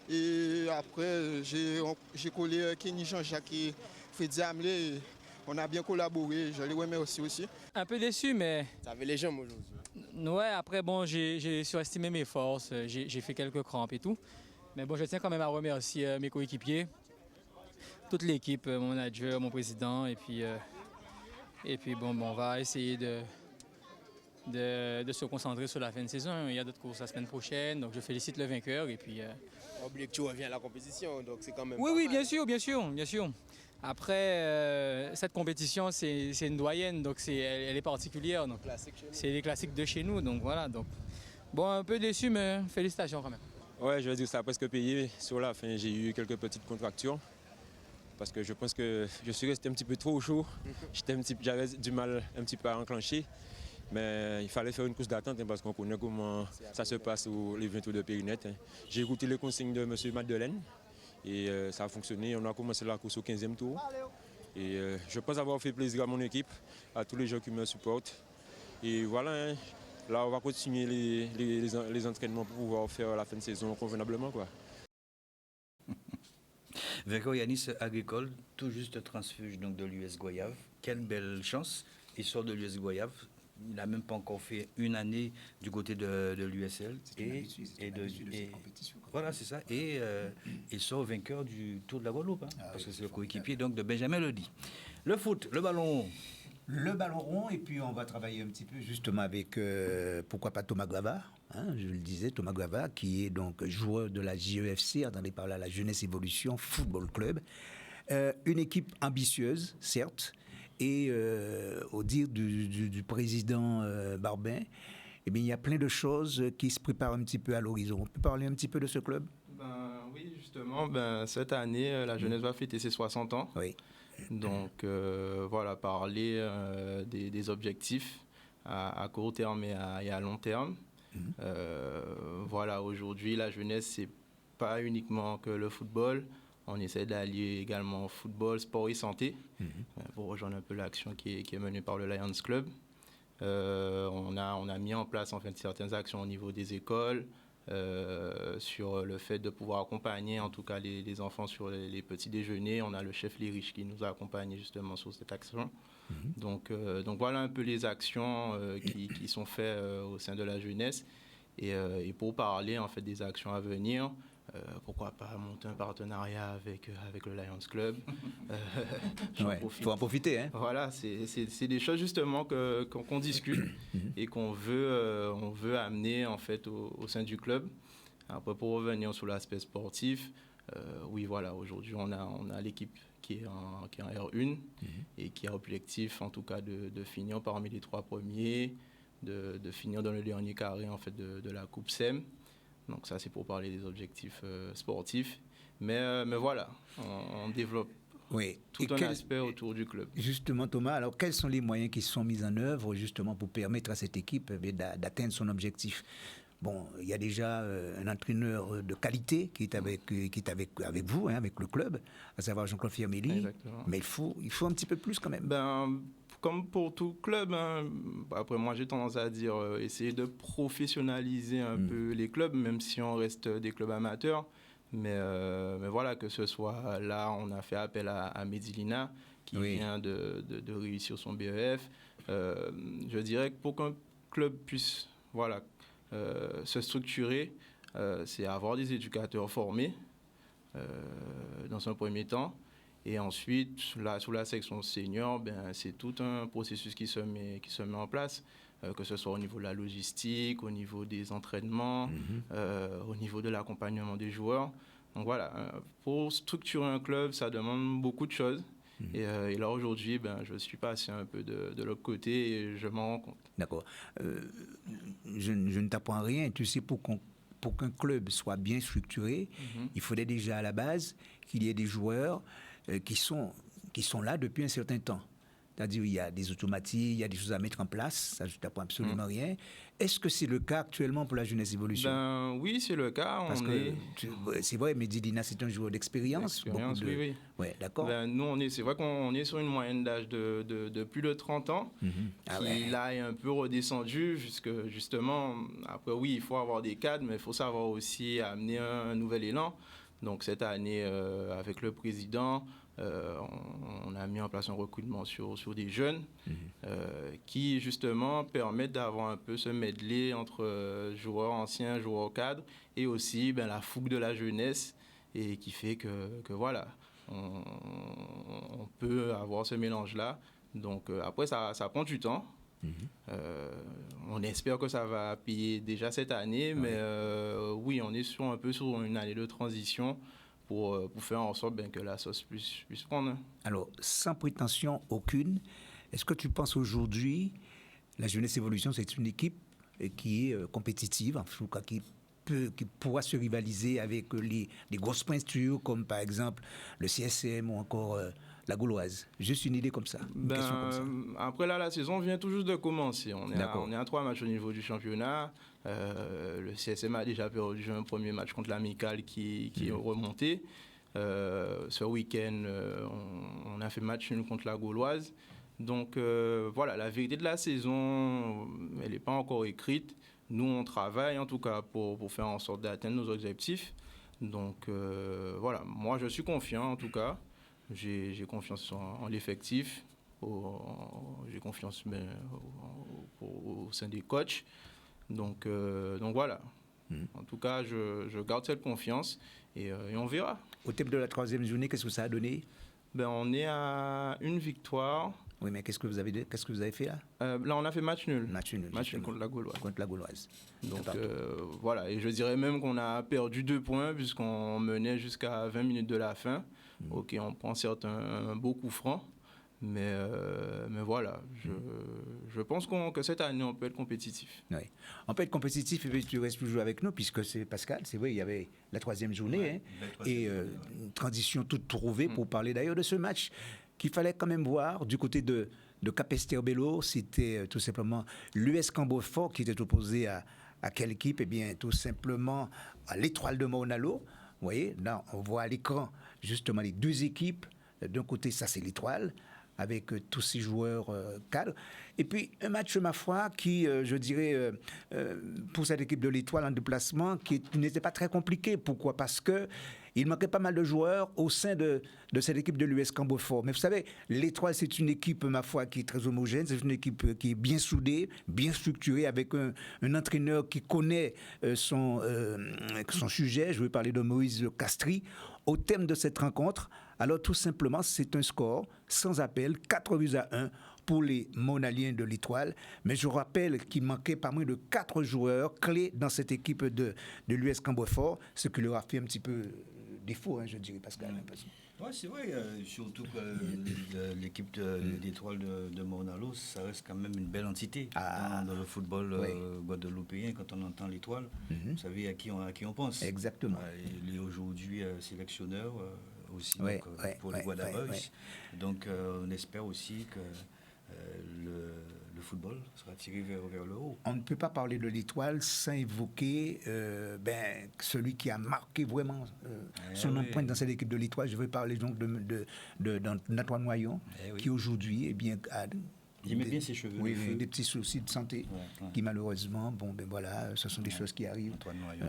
Et après, j'ai collé Kenny Jean-Jacques et Freddy Hamlet. Et on a bien collaboré, je les remercie aussi. Un peu déçu, mais... Ça avait les jambes aujourd'hui. Ouais, après, bon, j'ai surestimé mes forces, j'ai fait quelques crampes et tout. Mais bon, je tiens quand même à remercier mes coéquipiers, toute l'équipe, mon manager, mon président, et puis bon, on va essayer de se concentrer sur la fin de saison. Il y a d'autres courses la semaine prochaine, donc je félicite le vainqueur. Et puis, oubliez que tu reviens à la compétition, donc c'est quand même. Oui, bien sûr. Après, cette compétition, c'est une doyenne, donc elle est particulière. Donc c'est les classiques de chez nous, donc voilà. Donc, bon, un peu déçu, mais félicitations quand même. Ouais, je vais dire que ça a presque payé. Sur la fin, j'ai eu quelques petites contractures. Parce que je pense que je suis resté un petit peu trop chaud. J'avais du mal un petit peu à enclencher. Mais il fallait faire une course d'attente parce qu'on connaît comment ça se passe les 20 tours de Périnette. J'ai écouté les consignes de M. Madeleine et ça a fonctionné. On a commencé la course au 15e tour. Et je pense avoir fait plaisir à mon équipe, à tous les gens qui me supportent. Et voilà, là on va continuer les entraînements pour pouvoir faire la fin de saison convenablement, quoi. Vainqueur Yanis Agricole, tout juste transfuge donc de l'US Goyave. Quelle belle chance. Il sort de l'US Goyave. Il n'a même pas encore fait une année du côté de l'USL. Voilà, c'est ça. Et il sort vainqueur du Tour de la Guadeloupe, parce que c'est le coéquipier donc de Benjamin Ledy. Le foot, le ballon rond. Le ballon rond, et puis on va travailler un petit peu justement avec, pourquoi pas Thomas Guava, je le disais, Thomas Guava, qui est donc joueur de la JEFC, attendez par là, la Jeunesse Évolution Football Club. Une équipe ambitieuse, certes, et au dire du président Barbin, eh bien, il y a plein de choses qui se préparent un petit peu à l'horizon. On peut parler un petit peu de ce club ? Oui, justement, cette année, la Jeunesse va fêter ses 60 ans. Oui. Donc voilà, parler des objectifs à court terme et à long terme. Voilà, aujourd'hui, la jeunesse, c'est pas uniquement que le football. On essaie d'allier également football, sport et santé pour rejoindre un peu l'action qui est menée par le Lions Club. On a mis en place en fait certaines actions au niveau des écoles. Sur le fait de pouvoir accompagner en tout cas les enfants sur les petits déjeuners. On a le chef Lériche qui nous a accompagnés justement sur cette action. Donc voilà un peu les actions qui sont faites au sein de la jeunesse. Et pour parler en fait des actions à venir, pourquoi pas monter un partenariat avec le Lions Club. Faut en profiter. Voilà, c'est des choses justement qu'on discute et qu'on veut amener en fait au sein du club. Après, pour revenir sur l'aspect sportif, oui voilà, aujourd'hui on a l'équipe qui est en R1 et qui a objectif en tout cas de finir parmi les 3 premiers, de finir dans le dernier carré en fait de la Coupe SEM. Donc ça, c'est pour parler des objectifs sportifs. Mais voilà, on développe tout un aspect autour du club. Justement, Thomas, alors quels sont les moyens qui sont mis en œuvre justement pour permettre à cette équipe d'atteindre son objectif ? Bon, il y a déjà un entraîneur de qualité qui est avec vous, avec le club, à savoir Jean-Claude Firmelli. Exactement. Mais il faut un petit peu plus quand même. comme pour tout club, hein, après moi j'ai tendance à dire essayer de professionnaliser un peu les clubs, même si on reste des clubs amateurs. Mais voilà, que ce soit là, on a fait appel à Medilina qui vient de réussir son BEF. Je dirais que pour qu'un club puisse se structurer, c'est avoir des éducateurs formés dans un premier temps. Et ensuite, là, sous la section senior, c'est tout un processus qui se met en place, que ce soit au niveau de la logistique, au niveau des entraînements, au niveau de l'accompagnement des joueurs. Donc voilà, pour structurer un club, ça demande beaucoup de choses. Et là, aujourd'hui, je suis passé un peu de l'autre côté et je m'en rends compte. D'accord. Je ne t'apprends rien. Tu sais, pour qu'un club soit bien structuré, il faudrait déjà à la base qu'il y ait des joueurs qui sont là depuis un certain temps. C'est-à-dire il y a des automaties, il y a des choses à mettre en place, ça je ne t'apprends absolument rien. Est-ce que c'est le cas actuellement pour la Jeunesse Évolution? Oui, c'est le cas. C'est vrai, Medilina, c'est un joueur d'expérience. Oui. Ouais, d'accord. Nous, c'est vrai qu'on est sur une moyenne d'âge de plus de 30 ans, qui là est un peu redescendu, puisque justement, après oui, il faut avoir des cadres, mais il faut savoir aussi amener un nouvel élan. Donc cette année, avec le président, on a mis en place un recrutement sur des jeunes qui justement permettent d'avoir un peu ce medley entre joueurs anciens, joueurs cadres, et aussi la fougue de la jeunesse, et qui fait que voilà, on peut avoir ce mélange-là. Donc après, ça prend du temps. On espère que ça va payer déjà cette année, mais oui, on est un peu sur une année de transition pour faire en sorte que la sauce puisse prendre. Alors, sans prétention aucune, est-ce que tu penses aujourd'hui, la Jeunesse Évolution, c'est une équipe qui est compétitive, en tout cas qui pourra se rivaliser avec les grosses pointures, comme par exemple le CSM ou encore la Gauloise? Juste une idée comme ça, une question comme ça. Après là, la saison vient tout juste de commencer. On est à 3 matchs au niveau du championnat. Le CSM a déjà perdu un premier match contre l'Amicale qui est remonté. Ce week-end, on a fait match nul contre la Gauloise. Donc voilà, la vérité de la saison, elle n'est pas encore écrite. Nous, on travaille en tout cas pour faire en sorte d'atteindre nos objectifs. Donc voilà, moi je suis confiant en tout cas. J'ai confiance en l'effectif, j'ai confiance au sein des coachs. Donc voilà. En tout cas, je garde cette confiance et on verra. Au terme de la 3e journée, qu'est-ce que ça a donné? On est à une victoire. Oui, mais qu'est-ce que vous avez fait là? Là, on a fait match nul. Match nul contre la Gauloise. Contre la Gauloise. Donc voilà, et je dirais même qu'on a perdu 2 points puisqu'on menait jusqu'à 20 minutes de la fin. Ok, on prend certes un beau coup franc, mais voilà, je pense que cette année, on peut être compétitif. Oui, on peut être compétitif, et tu restes toujours avec nous, puisque c'est Pascal, c'est vrai, il y avait la 3e journée, et une transition toute trouvée pour parler d'ailleurs de ce match qu'il fallait quand même voir du côté de Capesterre-Belle-Eau. C'était tout simplement l'US Cambo-Fort qui était opposé à quelle équipe? Eh bien, tout simplement à l'Étoile de Maunalo. Vous voyez, là, on voit à l'écran justement les 2 équipes. D'un côté, ça c'est l'Étoile, avec tous ces joueurs cadres. Et puis, un match, ma foi, qui, je dirais, pour cette équipe de l'Étoile en déplacement, qui n'était pas très compliqué. Pourquoi? Parce qu'il manquait pas mal de joueurs au sein de cette équipe de l'US Cambo-Fort. Mais vous savez, l'Étoile, c'est une équipe, ma foi, qui est très homogène. C'est une équipe qui est bien soudée, bien structurée, avec un entraîneur qui connaît son sujet. Je veux parler de Moïse Castry. Au terme de cette rencontre, alors tout simplement, c'est un score sans appel, 4-1 pour les Maunaliens de l'Étoile. Mais je rappelle qu'il manquait pas moins de 4 joueurs clés dans cette équipe de l'US Cambo-Fort, ce qui leur a fait un petit peu défaut, je dirais, Pascal. Oui, c'est vrai, surtout que l'équipe de l'Étoile de Maunalo, ça reste quand même une belle entité dans le football guadeloupéen. Quand on entend l'Étoile, vous savez à qui on pense. Exactement. Il est aujourd'hui sélectionneur aussi pour les Guadaboys. Donc on espère aussi que le football sera tiré vers le haut. On ne peut pas parler de l'Étoile sans évoquer celui qui a marqué vraiment son empreinte dans cette équipe de l'Étoile. Je veux parler donc de Antoine Noyon, qui aujourd'hui Il met bien ses cheveux. Oui, des petits soucis de santé qui malheureusement, bon ben voilà, ce sont des choses qui arrivent.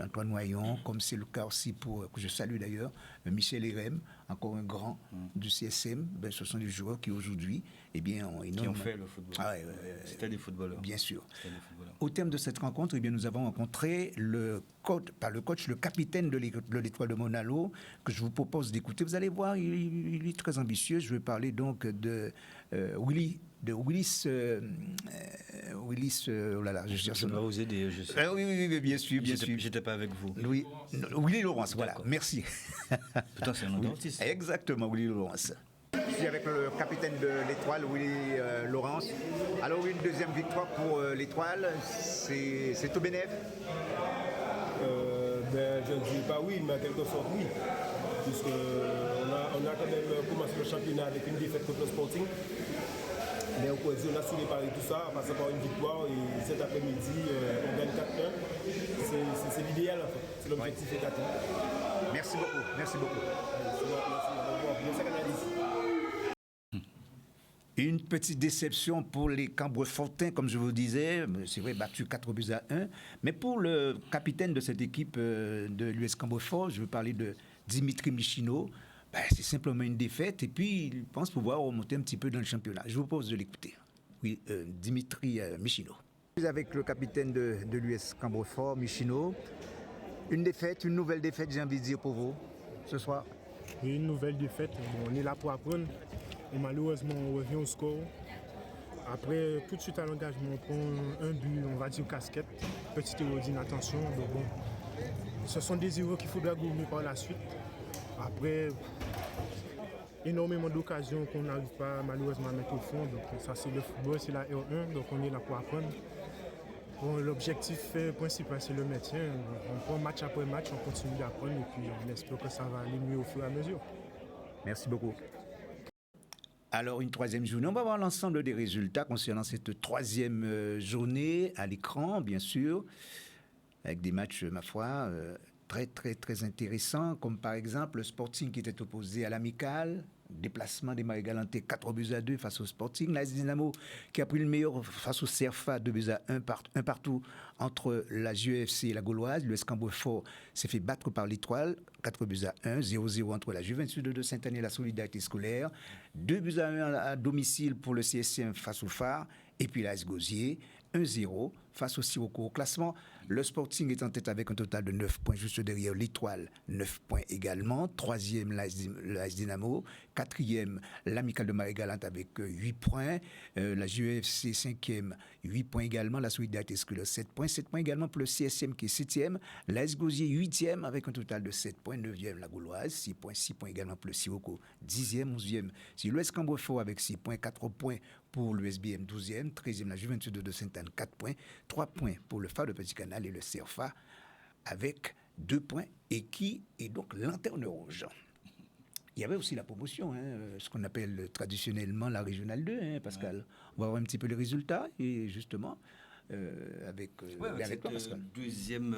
Antoine Noyon, comme c'est le cas aussi pour, que je salue d'ailleurs, Michel Erem, encore un grand du CSM, ben ce sont des joueurs qui aujourd'hui, eh bien, qui ont fait le football. C'était des footballeurs. Bien sûr. Au terme de cette rencontre, eh bien, nous avons rencontré le capitaine de l'Étoile de Monalo, que je vous propose d'écouter. Vous allez voir, il est très ambitieux. Je vais parler donc de Willis. Oh là là, je cherche. Je vais vous aider, je sais. Oui, bien sûr. J'étais pas avec vous. Willy Laurence, voilà, merci. Putain, c'est un nom d'artiste. Exactement, Willy Laurence. Je suis avec le capitaine de l'Étoile, Willy Laurence. Alors, une deuxième victoire pour l'Étoile, c'est tout bénef? Je ne dis pas oui, mais en quelque sorte oui. Puisqu'on a quand même commencé le championnat avec une défaite contre le Sporting. Mais on a su réparer tout ça en passant par une victoire et cet après-midi, on gagne 4-1. C'est l'idéal en fait, c'est l'objectif est atteint. Merci beaucoup. Une petite déception pour les Cambrefortains, comme je vous disais, c'est vrai, battu 4-1. Mais pour le capitaine de cette équipe de l'US Cambrefort, je veux parler de Dimitri Michino. C'est simplement une défaite et puis il pense pouvoir remonter un petit peu dans le championnat. Je vous propose de l'écouter. Oui, Dimitri Michino. Je suis avec le capitaine de l'US Cambrefort, Michino. Une défaite, une nouvelle défaite, j'ai envie de dire pour vous, ce soir. Oui, une nouvelle défaite. Bon, on est là pour apprendre et malheureusement on revient au score. Après, tout de suite à l'engagement, on prend un but, on va dire casquette, petite erreur d'inattention. Donc bon, ce sont des erreurs qu'il faudra gommer par la suite. Après, énormément d'occasions qu'on n'arrive pas malheureusement à mettre au fond. Donc ça c'est le football, c'est la R1, donc on est là pour apprendre. Bon, l'objectif principal c'est le maintien. On prend match après match, on continue d'apprendre et puis on espère que ça va aller mieux au fur et à mesure. Merci beaucoup. Alors une troisième journée, on va voir l'ensemble des résultats concernant cette troisième journée à l'écran, bien sûr, avec des matchs, ma foi, très intéressant, comme par exemple le Sporting qui était opposé à l'Amical, déplacement des Marie-Galante 4-2 face au Sporting, l'AS Dynamo qui a pris le meilleur face au CERFA 2-1 partout entre la JEFC et la Gauloise. L'US Cambrefort s'est fait battre par l'Étoile 4-1, 0-0 entre la Juventus de Sainte-Anne et la Solidarité Scolaire, 2-1 à domicile pour le CSM face au Phare et puis l'AS Gosier 1-0 face au Sirocco. Au classement, le Sporting est en tête avec un total de 9 points, juste derrière l'Étoile, 9 points également. Troisième, l'AS Dynamo. Quatrième, l'Amicale de Marie-Galante avec 8 points. La JEFC, cinquième, 8 points également. La Solidarité Scolaire, 7 points. 7 points également pour le CSM qui est septième. L'AS Gosier, huitième avec un total de 7 points. Neuvième, la Gauloise, 6 points. 6 points également pour le Sirocco. 10e, 11e, c'est l'US Cambrefort avec 6 points. 4 points pour l'USBM 12e. 13e, la Juventus de Sainte-Anne, 4 points. 3 points pour le Phare de Petit-Canal et le CERFA avec 2 points et qui est donc lanterne rouge. Il y avait aussi la promotion, ce qu'on appelle traditionnellement la Régionale 2, Pascal. On va voir un petit peu les résultats et justement avec cette deuxième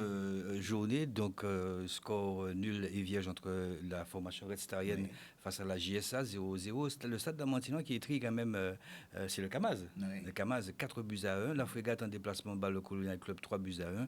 journée, donc score nul et vierge entre la formation Red Starienne face à la JSA 0-0. Le Stade d'Amantinois qui étrie quand même, c'est le Camaz. Le Camaz 4-1. La Frégate en déplacement bat le Colonial Club 3-1.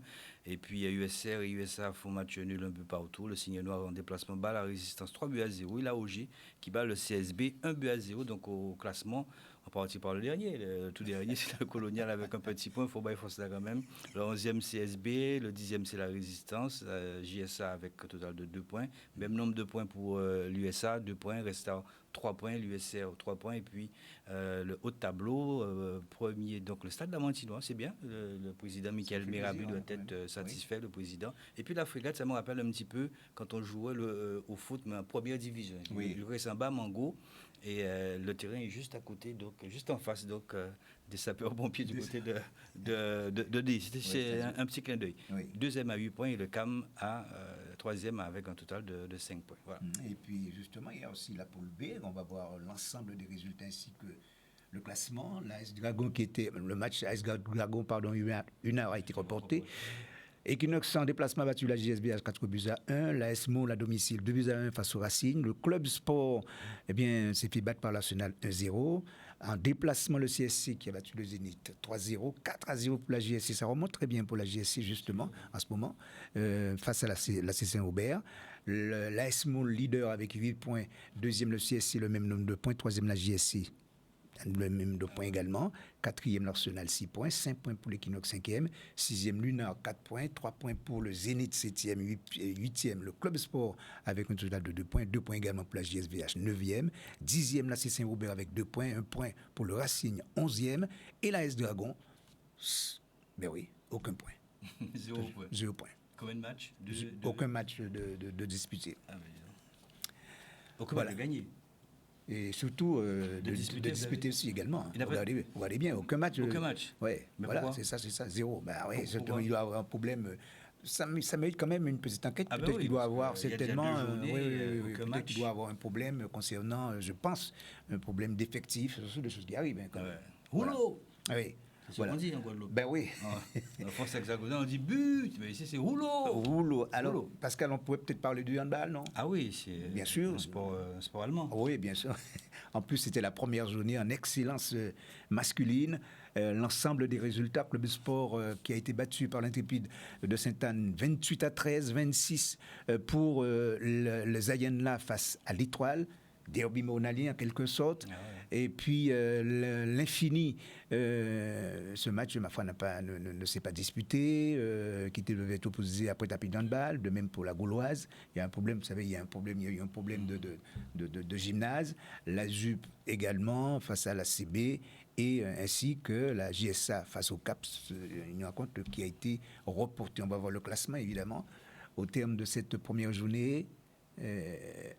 Et puis USR et USA font match nul un peu partout. Le Signe Noir en déplacement bat la Résistance 3-0. Et la OG qui bat le CSB 1-0. Donc au classement, on partit par le dernier. Le tout dernier, c'est le Colonial avec un petit point. Il faut ça quand même. Le 11e CSB, le 10e c'est la Résistance. JSA avec un total de 2 points. Même nombre de points pour l'USA, 2 points. Restant 3 points, l'USR 3 points. Et puis le haut de tableau, premier, donc le Stade d'Amantinois, c'est bien. Le président Michael Mirabu doit être satisfait, le président. Et puis la Frégate, ça me rappelle un petit peu quand on jouait au foot, mais en première division. Le Ressamba, Mango. Et le terrain est juste à côté, donc juste en face donc, des sapeurs-pompiers du côté de D. C'est un petit clin d'œil. Deuxième à 8 points et le CAM à troisième avec un total de 5 points. Voilà. Et puis justement, il y a aussi la poule B. On va voir l'ensemble des résultats ainsi que le classement. L'AS Dragon qui était, le match AS Dragon, pardon, une heure a été reporté. Equinox en déplacement a battu la JSBH 4-1. La SMO, la domicile 2-1 face au Racing. Le Club Sport, eh bien, s'est fait battre par l'Arsenal 1-0. En déplacement, le CSC qui a battu le Zénith 3-0. 4-0 pour la JSC. Ça remonte très bien pour la JSC, justement, en ce moment, face à la Saint-Aubert. La SMO, leader avec 8 points. Deuxième, le CSC, le même nombre de points. Troisième, la JSC, le même nombre de points également. Quatrième, l'Arsenal, 6 points. 5 points pour l'Equinox, 5e. Sixième, Lunar, 4 points. 3 points pour le Zénith, 7e. 8e, le Club Sport avec un total de 2 points. 2 points également pour la JSVH, 9e. 10e, la C Saint-Robert avec 2 points. 1 point pour le Racing, 11e. Et la S Dragon, ben oui, aucun point. 0 point. 0 point. Combien de matchs? Aucun match de disputé. Ah, aucun match de gagné. Et surtout de disputer aussi également. Regardez bien, aucun match. Aucun match. Oui, voilà, pourquoi? c'est ça, 0. Ben, ouais, il doit avoir un problème. Ça mérite quand même une petite enquête. Peut-être qu'il doit avoir certainement. Peut-être qu'il doit avoir un problème concernant, je pense, un problème d'effectif, ce sont des choses qui arrivent. Hein, quand même. Rouleau. Voilà. Oui. C'est ce voilà. qu'on dit en Guadeloupe. Ben oui. En France hexagonale, on dit but, mais ici c'est rouleau. Rouleau. Alors, Pascal, on pourrait peut-être parler du handball, non? Ah oui, c'est bien sûr. Un sport allemand. Oui, bien sûr. En plus, c'était la première journée en excellence masculine. L'ensemble des résultats, Club Sport qui a été battu par l'Intrépide de Sainte-Anne, 28-13, 26 pour le Zayenla face à l'Étoile. Derby monalien en quelque sorte. Ah ouais. Et puis l'Infini, ce match, ma foi, ne s'est pas disputé, qui devait être opposé après tapis d'handball, de même pour la Gauloise. Il y a un problème, vous savez, il y a eu un problème de gymnase. La ZUP également face à la CB, et ainsi que la JSA face au CAPS, une rencontre qui a été reportée. On va voir le classement, évidemment, au terme de cette première journée.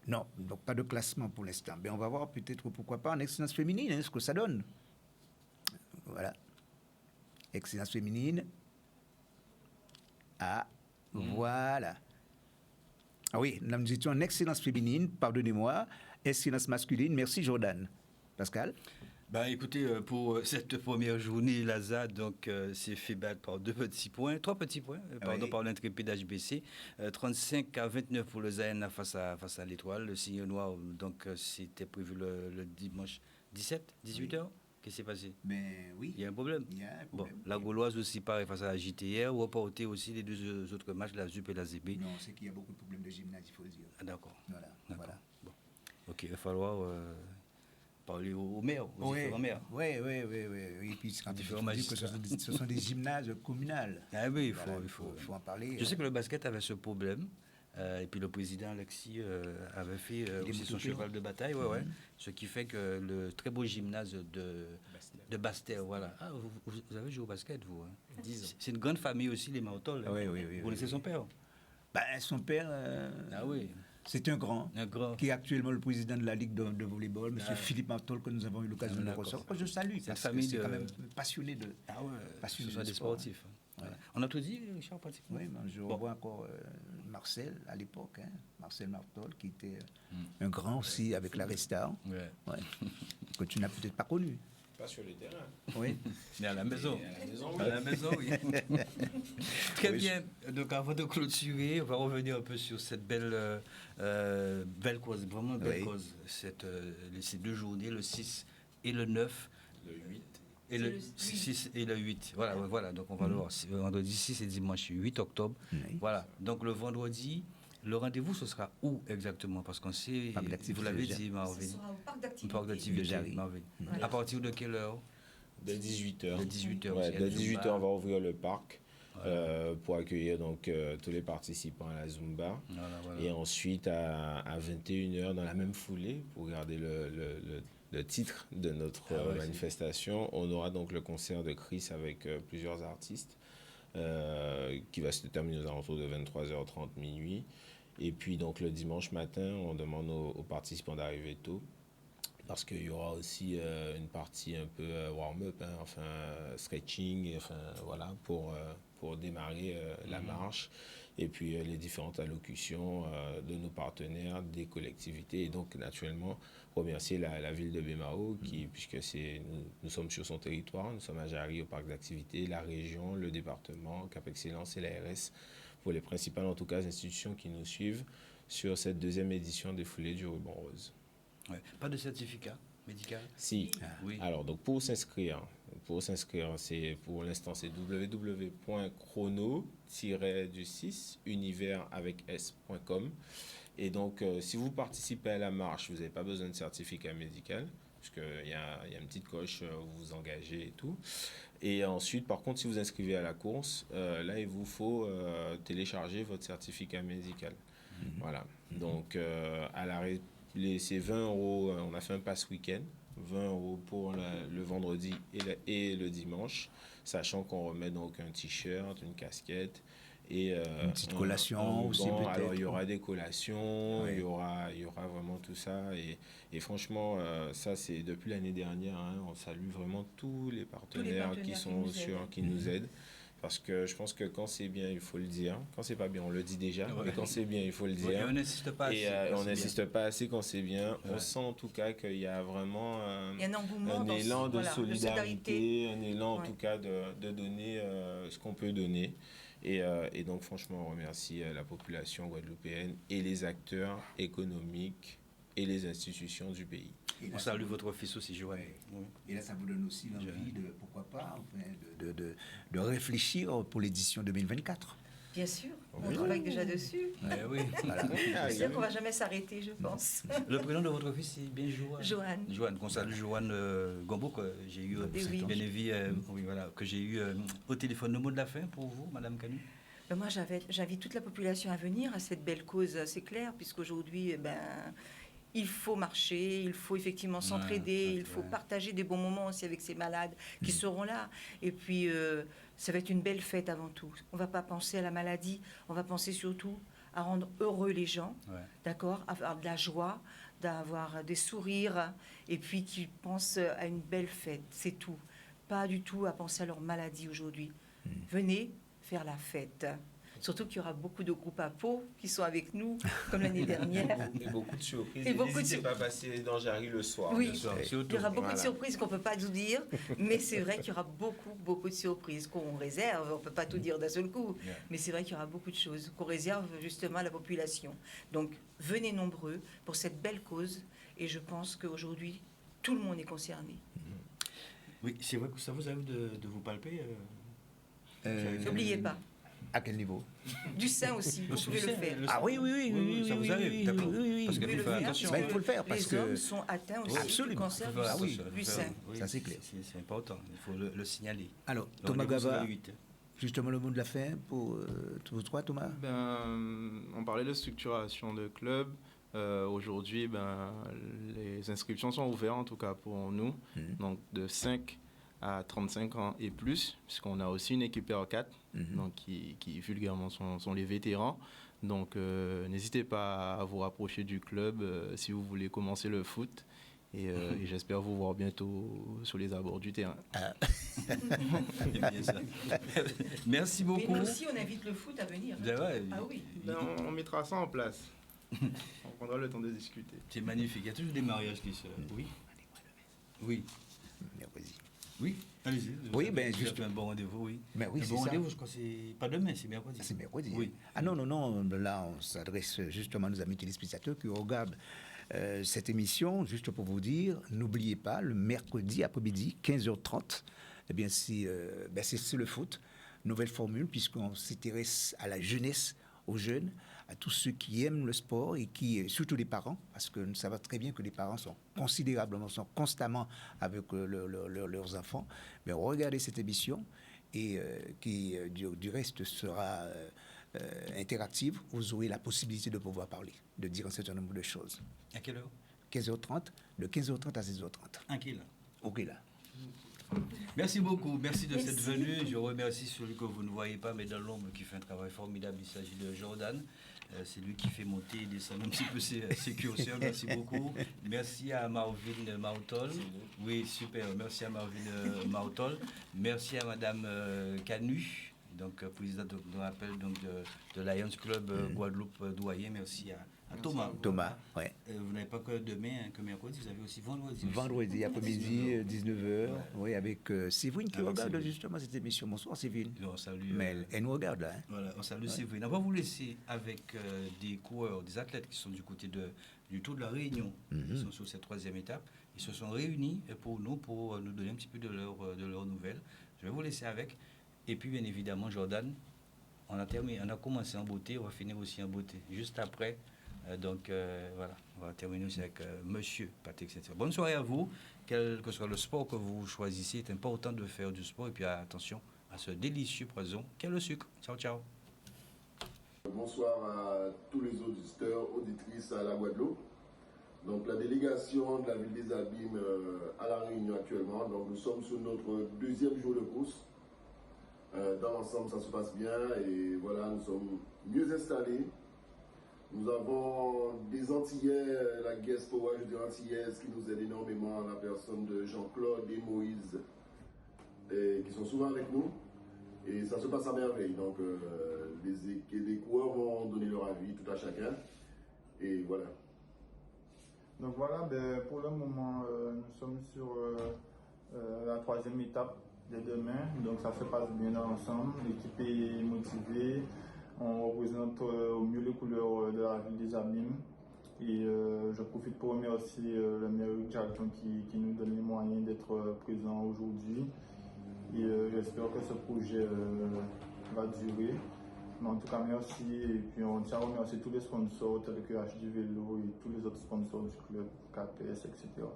Non, donc pas de classement pour l'instant. Mais on va voir peut-être, pourquoi pas, en excellence féminine, hein, ce que ça donne. Voilà. Excellence féminine. Ah, voilà. Ah oui, nous étions en excellence féminine, pardonnez-moi. Excellence masculine, merci Jordan. Pascal? Ben, écoutez, pour cette première journée, la ZAD donc, s'est fait battre par 3 petits points, par l'Intrépide HBC. 35-29 pour le Zayenna face à l'Étoile. Le Signe Noir, donc, c'était prévu le dimanche 18h. Qu'est-ce qui s'est passé? Ben oui. Il y a un problème. Bon, la Gauloise aussi, pareil, face à la JTR. Reporté aussi les 2 autres matchs, la ZUP et la ZB. Non, c'est qu'il y a beaucoup de problèmes de gymnase, il faut le dire. Ah, d'accord. Voilà. Bon. Ok, il va falloir... parler aux maires, aux différents maires. Oui. Et puis, quand ce sont des gymnases communales. Ah oui, il faut en parler. Je sais que le basket avait ce problème. Et puis le président Alexis avait fait aussi son cheval de bataille. Ce qui fait que le très beau gymnase de Bastère, voilà. Ah, vous avez joué au basket, vous, hein? C'est une grande famille aussi, les Maotol. Oui. Vous connaissez son père? Son père... Ah oui. C'est un grand, qui est actuellement le président de la Ligue de volleyball, M. Philippe Martol, que nous avons eu l'occasion de recevoir. Je salue, parce que c'est quand même passionné de... passionné de sportif. Voilà. On a tout dit, Richard, pratiquement. Oui, je revois encore Marcel, à l'époque, hein, Marcel Martol, qui était un grand aussi, avec la Restar, que tu n'as peut-être pas connu. Pas sur les terrains. Oui. Mais à la maison. À la maison, oui. Très bien. Donc, avant de clôturer, on va revenir un peu sur cette belle cause, vraiment belle cause. Ces 2 journées, le 6 et le 9. Le 8. Et le 6 et le 8. Voilà. Donc, on va le voir. Vendredi 6 et dimanche 8 octobre. Voilà. Donc, le vendredi... Le rendez-vous, ce sera où exactement? Parce qu'on sait, vous l'avez dit, Marvin. Ce sera au parc parc d'activité, Marvin. À partir de quelle heure? De 18h. De 18h. Ouais, de 18h, on va ouvrir le parc pour accueillir donc, tous les participants à la Zumba. Voilà. Et ensuite, à 21h, dans la même foulée, pour garder le titre de notre manifestation, on aura donc le concert de Chris avec plusieurs artistes qui va se terminer aux alentours de 23h30, minuit. Et puis, donc, le dimanche matin, on demande aux participants d'arriver tôt. parce qu'il y aura aussi une partie un peu warm-up, stretching, voilà, pour démarrer la marche. Et puis les différentes allocutions de nos partenaires, des collectivités, et donc naturellement remercier la ville de Bemao, puisque nous sommes sur son territoire, nous sommes à Jarry au parc d'activités, la région, le département, Cap Excellence et l'ARS, pour les principales en tout cas institutions qui nous suivent sur cette deuxième édition des Foulées du Ruban Rose. Ouais. Pas de certificat médical? Si. Oui. Alors donc pour s'inscrire, c'est pour l'instant c'est www.chrono-univers.com. Et donc si vous participez à la marche, vous n'avez pas besoin de certificat médical, puisqu'il y a une petite coche où vous vous engagez et tout. Et ensuite, par contre, si vous inscrivez à la course, là il vous faut télécharger votre certificat médical. Voilà. Donc c'est 20 €, on a fait un pass week-end, 20 € pour le vendredi et le dimanche, sachant qu'on remet donc un t-shirt, une casquette et une petite collation aussi peut-être. Alors il y aura des collations, il y aura vraiment tout ça et franchement ça c'est depuis l'année dernière, on salue vraiment tous les partenaires qui nous aident. Parce que je pense que quand c'est bien, il faut le dire. Quand c'est pas bien, on le dit déjà. Mais quand c'est bien, il faut le dire. Et on n'insiste pas assez. On n'insiste pas assez quand c'est bien. On sent en tout cas qu'il y a vraiment il y a un engouement, un élan de solidarité, un élan en tout cas de donner ce qu'on peut donner. Et donc franchement, on remercie la population guadeloupéenne et les acteurs économiques et les institutions du pays. Et on salue votre fils aussi, Joël. Oui. Et là, ça vous donne aussi l'envie pourquoi pas, de réfléchir pour l'édition 2024. Bien sûr, on travaille déjà dessus. Oui. Voilà. C'est sûr qu'on ne va jamais s'arrêter, je pense. Le prénom de votre fils, c'est bien Joanne. Joanne, qu'on salue Joanne Gombo, que j'ai eu, que j'ai eu au téléphone. Le mot de la fin pour vous, Madame Canu? Moi, j'invite toute la population à venir à cette belle cause, c'est clair, puisqu'aujourd'hui, il faut marcher, il faut effectivement s'entraider, il faut partager des bons moments aussi avec ces malades qui seront là. Et puis, ça va être une belle fête avant tout. On ne va pas penser à la maladie, on va penser surtout à rendre heureux les gens, d'accord, avoir de la joie, d'avoir des sourires, et puis qu'ils pensent à une belle fête, c'est tout. Pas du tout à penser à leur maladie aujourd'hui. Venez faire la fête. Surtout qu'il y aura beaucoup de groupes à Pau qui sont avec nous, comme l'année dernière. Et beaucoup de surprises. N'hésitez pas à passer dans Jarry le soir. Oui, il y aura beaucoup de surprises qu'on ne peut pas vous dire, mais c'est vrai qu'il y aura beaucoup de surprises qu'on réserve. On ne peut pas tout dire d'un seul coup, mais c'est vrai qu'il y aura beaucoup de choses qu'on réserve justement à la population. Donc, venez nombreux pour cette belle cause, et je pense qu'aujourd'hui, tout le monde est concerné. Oui, c'est vrai que ça vous arrive de vous palper N'oubliez pas. À quel niveau? Du sein aussi, vous pouvez le faire. Ah oui, ça vous arrive, d'accord. Parce qu'il faut faire attention. Il faut le faire parce que les hommes sont atteints aussi du cancer du sein. Ça c'est clair. C'est important, il faut le signaler. Alors, Thomas Gava, justement le mot de la fin pour tous vous trois, Thomas. On parlait de structuration de club. Aujourd'hui, les inscriptions sont ouvertes, en tout cas pour nous, donc de 5 à 35 ans et plus, puisqu'on a aussi une équipe R4, donc qui vulgairement sont les vétérans. Donc n'hésitez pas à vous rapprocher du club si vous voulez commencer le foot. Et j'espère vous voir bientôt sur les abords du terrain. Bien ça. Merci beaucoup. Mais nous aussi, on invite le foot à venir. Ah oui. On mettra ça en place. On prendra le temps de discuter. C'est magnifique. Il y a toujours des mariages qui se... Oui. Oui, allez-y. Oui, juste un bon rendez-vous, oui. Mais oui, un bon rendez-vous, je crois que c'est pas demain, c'est mercredi. C'est mercredi. Oui. Ah non, là, on s'adresse justement à nos amis téléspectateurs qui regardent cette émission, juste pour vous dire, n'oubliez pas, le mercredi après-midi, 15h30, eh bien, c'est le foot. Nouvelle formule, puisqu'on s'intéresse à la jeunesse, aux jeunes, à tous ceux qui aiment le sport et qui, surtout les parents, parce que nous savons très bien que les parents sont constamment avec leurs enfants. Mais regardez cette émission et qui du reste sera interactive. Vous aurez la possibilité de pouvoir parler, de dire un certain nombre de choses. À quelle heure? 15h30, de 15h30 à 16h30. Ok là. Ok là. Merci beaucoup, merci de Merci. cette venue. Je remercie celui que vous ne voyez pas, mais dans l'ombre, qui fait un travail formidable. Il s'agit de Jordan. C'est lui qui fait monter et descendre un petit peu ses curseurs. Merci beaucoup. Merci à Marvin Mautol. Oui, super. Merci à Marvin Mautol. Merci à Madame Canu, donc présidente de l'appel de Lions Club Guadeloupe Doyen. Merci à Thomas. Thomas, ouais. Vous n'avez pas que demain, que mercredi, vous avez aussi vendredi. Vendredi après-midi, 19h, oui, avec Séverine qui Avec regarde Séverine. justement cette émission. Bonsoir Séverine. On salue, Mais elle nous regarde là. Hein. Voilà, on salue Ouais. Séverine. On va vous laisser avec des coureurs, des athlètes qui sont du côté du Tour de la Réunion, qui sont sur cette 3e étape. Ils se sont réunis pour nous donner un petit peu de leurs nouvelles. Je vais vous laisser avec. Et puis, bien évidemment, Jordan, on a commencé en beauté, on va finir aussi en beauté. Juste après, voilà, on va terminer aussi avec Monsieur Patrick Saint-Cyr. Bonne soirée à vous. Quel que soit le sport que vous choisissez, c'est important de faire du sport. Et puis, attention à ce délicieux poison qu'est le sucre. Ciao, ciao. Bonsoir à tous les auditeurs, auditrices à la Guadeloupe. Donc la délégation de la ville des Abîmes à La Réunion actuellement. Donc nous sommes sur notre 2e jour de course. Dans l'ensemble, ça se passe bien et voilà, nous sommes mieux installés. Nous avons des Antillais, la guest power des Antillaises qui nous aident énormément, la personne de Jean-Claude et Moïse, qui sont souvent avec nous. Et ça se passe à merveille. Donc les coureurs vont donner leur avis tout à chacun. Et voilà. Donc voilà, pour le moment, nous sommes sur la 3e étape de demain. Donc ça se passe bien dans l'ensemble. L'équipe est motivée. On représente au mieux les couleurs de la ville des Abîmes. Et je profite pour remercier le maire Jalton qui nous donne les moyens d'être présent aujourd'hui. Et j'espère que ce projet va durer. Mais en tout cas, merci. Et puis on tient à remercier tous les sponsors tels que HD Vélo et tous les autres sponsors du club, KPS, etc.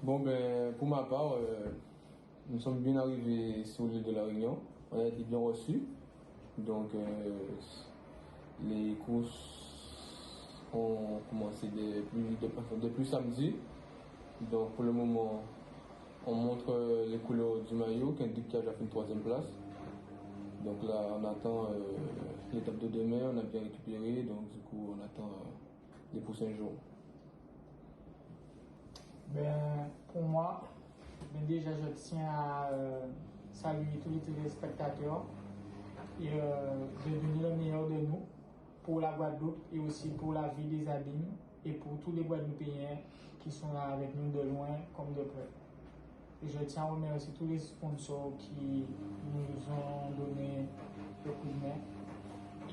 Bon, pour ma part, nous sommes bien arrivés sur l'île de la Réunion. On a été bien reçus. Donc, les courses ont commencé depuis samedi. Donc, pour le moment, on montre les couleurs du maillot qui indique qu'il y a déjà fait une 3e place. Donc là, on attend l'étape de demain. On a bien récupéré. Donc, du coup, on attend les prochains jours. Pour moi, déjà je tiens à saluer tous les téléspectateurs et de donner le meilleur de nous pour la Guadeloupe et aussi pour la ville des Abîmes et pour tous les Guadeloupéens qui sont là avec nous de loin comme de près. Et je tiens à remercier tous les sponsors qui nous ont donné le coup de main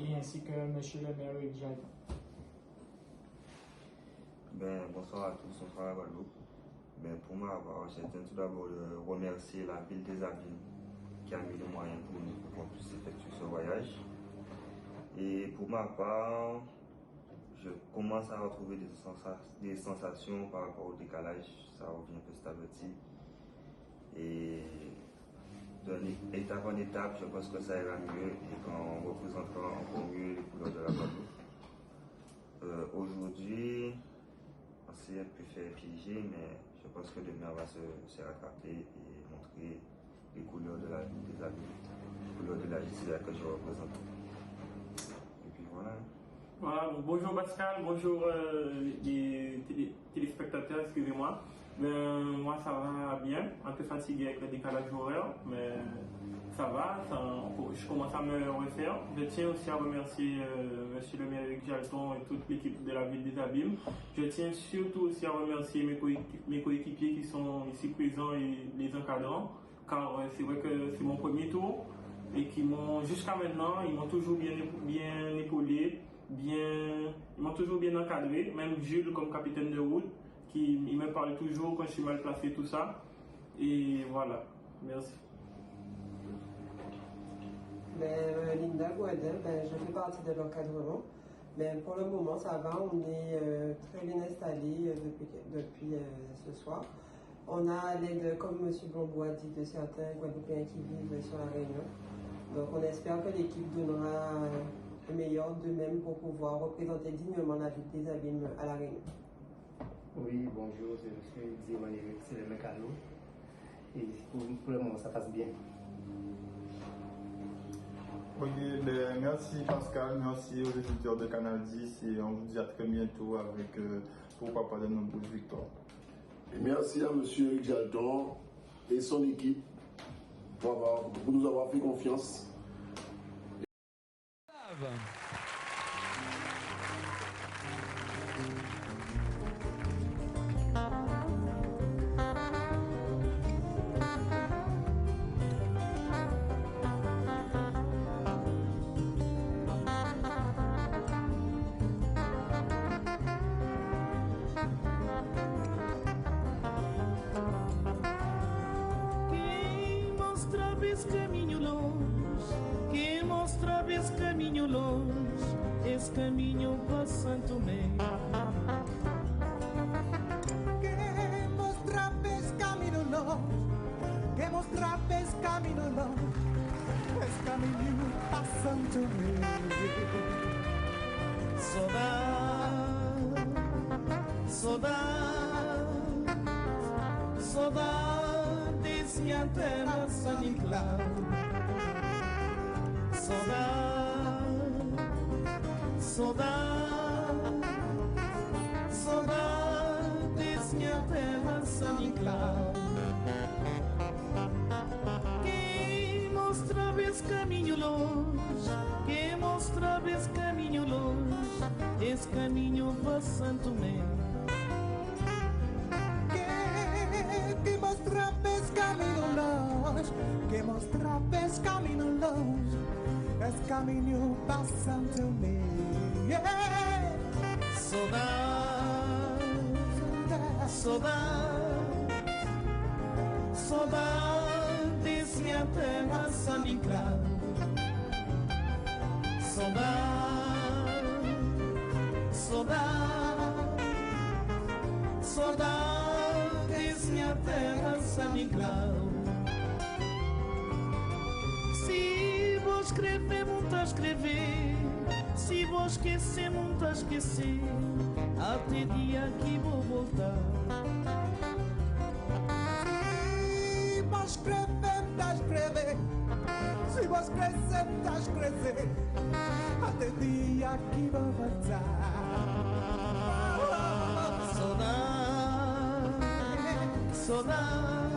et ainsi que M. le maire Eric Jalton. Bonsoir à tous, bonsoir à la Guadeloupe. Pour moi, je tiens tout d'abord de remercier la ville des Abîmes qui a mis les moyens pour nous pour qu'on puisse effectuer ce voyage. Et pour ma part, je commence à retrouver des sensations par rapport au décalage, ça revient petit à petit. Et d'étape en étape, je pense que ça ira mieux et qu'on représentera encore mieux les couleurs de la Guadeloupe. Aujourd'hui, on s'est un peu fait piéger, mais je pense que demain on va se rattraper et montrer les couleurs de la ville des Abîmes, les couleurs de la JCA que je représente. Et puis voilà. Voilà, donc bonjour Pascal, bonjour les téléspectateurs, excusez-moi. Moi ça va bien, un peu fatigué avec le décalage horaire, mais ça va, je commence à me refaire. Je tiens aussi à remercier Monsieur le maire Eric Jalton et toute l'équipe de la ville des Abîmes. Je tiens surtout aussi à remercier mes coéquipiers qui sont ici présents et les encadrants, car c'est vrai que c'est mon premier tour et qui m'ont, jusqu'à maintenant, ils m'ont toujours bien épaulé, ils m'ont toujours bien encadré, même Jules comme capitaine de route, il me parle toujours quand je suis mal placé, tout ça. Et voilà, merci. Linda Guadel, je fais partie de l'encadrement. Mais pour le moment, ça va, on est très bien installé depuis ce soir. On a l'aide, comme M. Blombo a dit, de certains Guadeloupéens qui vivent sur la Réunion. Donc on espère que l'équipe donnera le meilleur d'eux-mêmes pour pouvoir représenter dignement la ville des Abîmes à La Réunion. Oui, bonjour, je suis Diwan-Éric, c'est le mécano. Et pour le moment, ça passe bien. Ok, merci Pascal, merci aux éditeurs de Canal 10 et on vous dit à très bientôt avec pourquoi pas de nombreuses victoires. Et merci à M. Eric Jalton et son équipe pour nous avoir fait confiance. Esse caminho para Santo Tomé. Que mostrar esse caminho longe, que mostrar esse caminho longe, esse caminho para Santo Tomé. Saudade, saudade, saudade minha terra San Nicolau. Saudade, saudades minha terra San Nicolau. Quem mostrava esse caminho longe, quem mostrava esse caminho longe, esse caminho para Santo Tomé. Que mostrava esse caminho longe, que mostrava esse caminho longe, esse caminho para Santo Tomé. Saudade, saudade, saudades minha terra San Nicolau. Saudade, saudade, saudades minha terra San Nicolau. Se vou escrever, muito a escrever. Se vou esquecer, muito a esquecer, até dia que vou voltar. Se vou escrever, tá escrever. Se vou esquecer, tá esquecer, até dia que vou voltar. Saudade, saudade,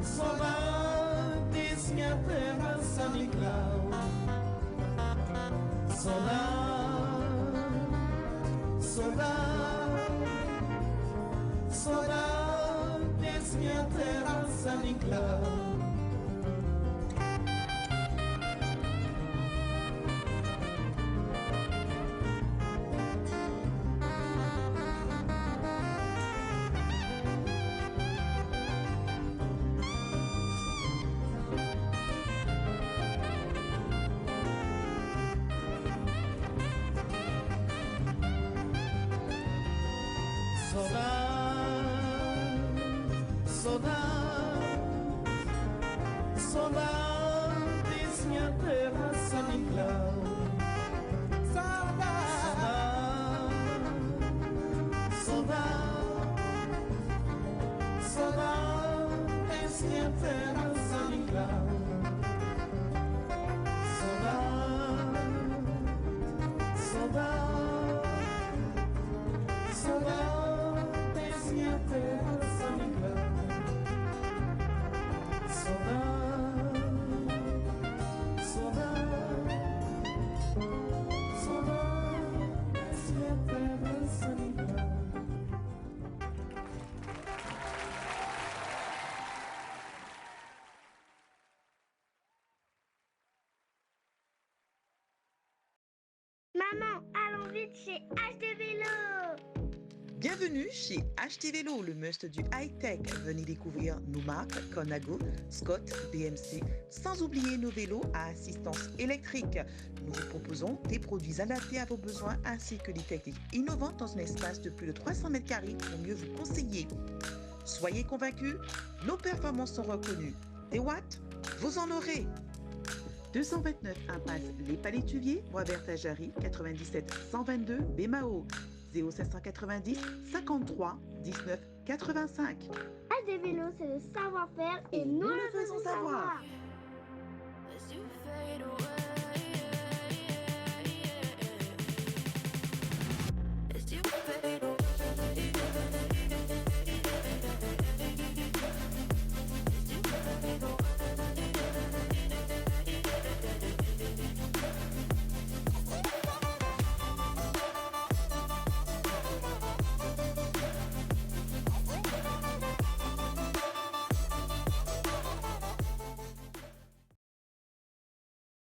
saudades minha terra San Nicolau. Saudade, saudade, saudades minha terra San Nicolau. Saudades minha terra San Nicolau. Saudades minha terra San Nicolau. Saudades minha terra San Nicolau. Maman, allons vite chez Acheter Vélo. Bienvenue chez Acheter Vélo, le must du high-tech. Venez découvrir nos marques Conago, Scott, BMC, sans oublier nos vélos à assistance électrique. Nous vous proposons des produits adaptés à vos besoins ainsi que des techniques innovantes dans un espace de plus de 300 m² pour mieux vous conseiller. Soyez convaincus, nos performances sont reconnues. Des watts, vous en aurez. 229 impasse Les Palétuviers, Boisvert-Tajari, 97 122 Bémao, 0590 53 19 85. HD Vélo, c'est le savoir-faire et nous le faisons savoir. As you fade away.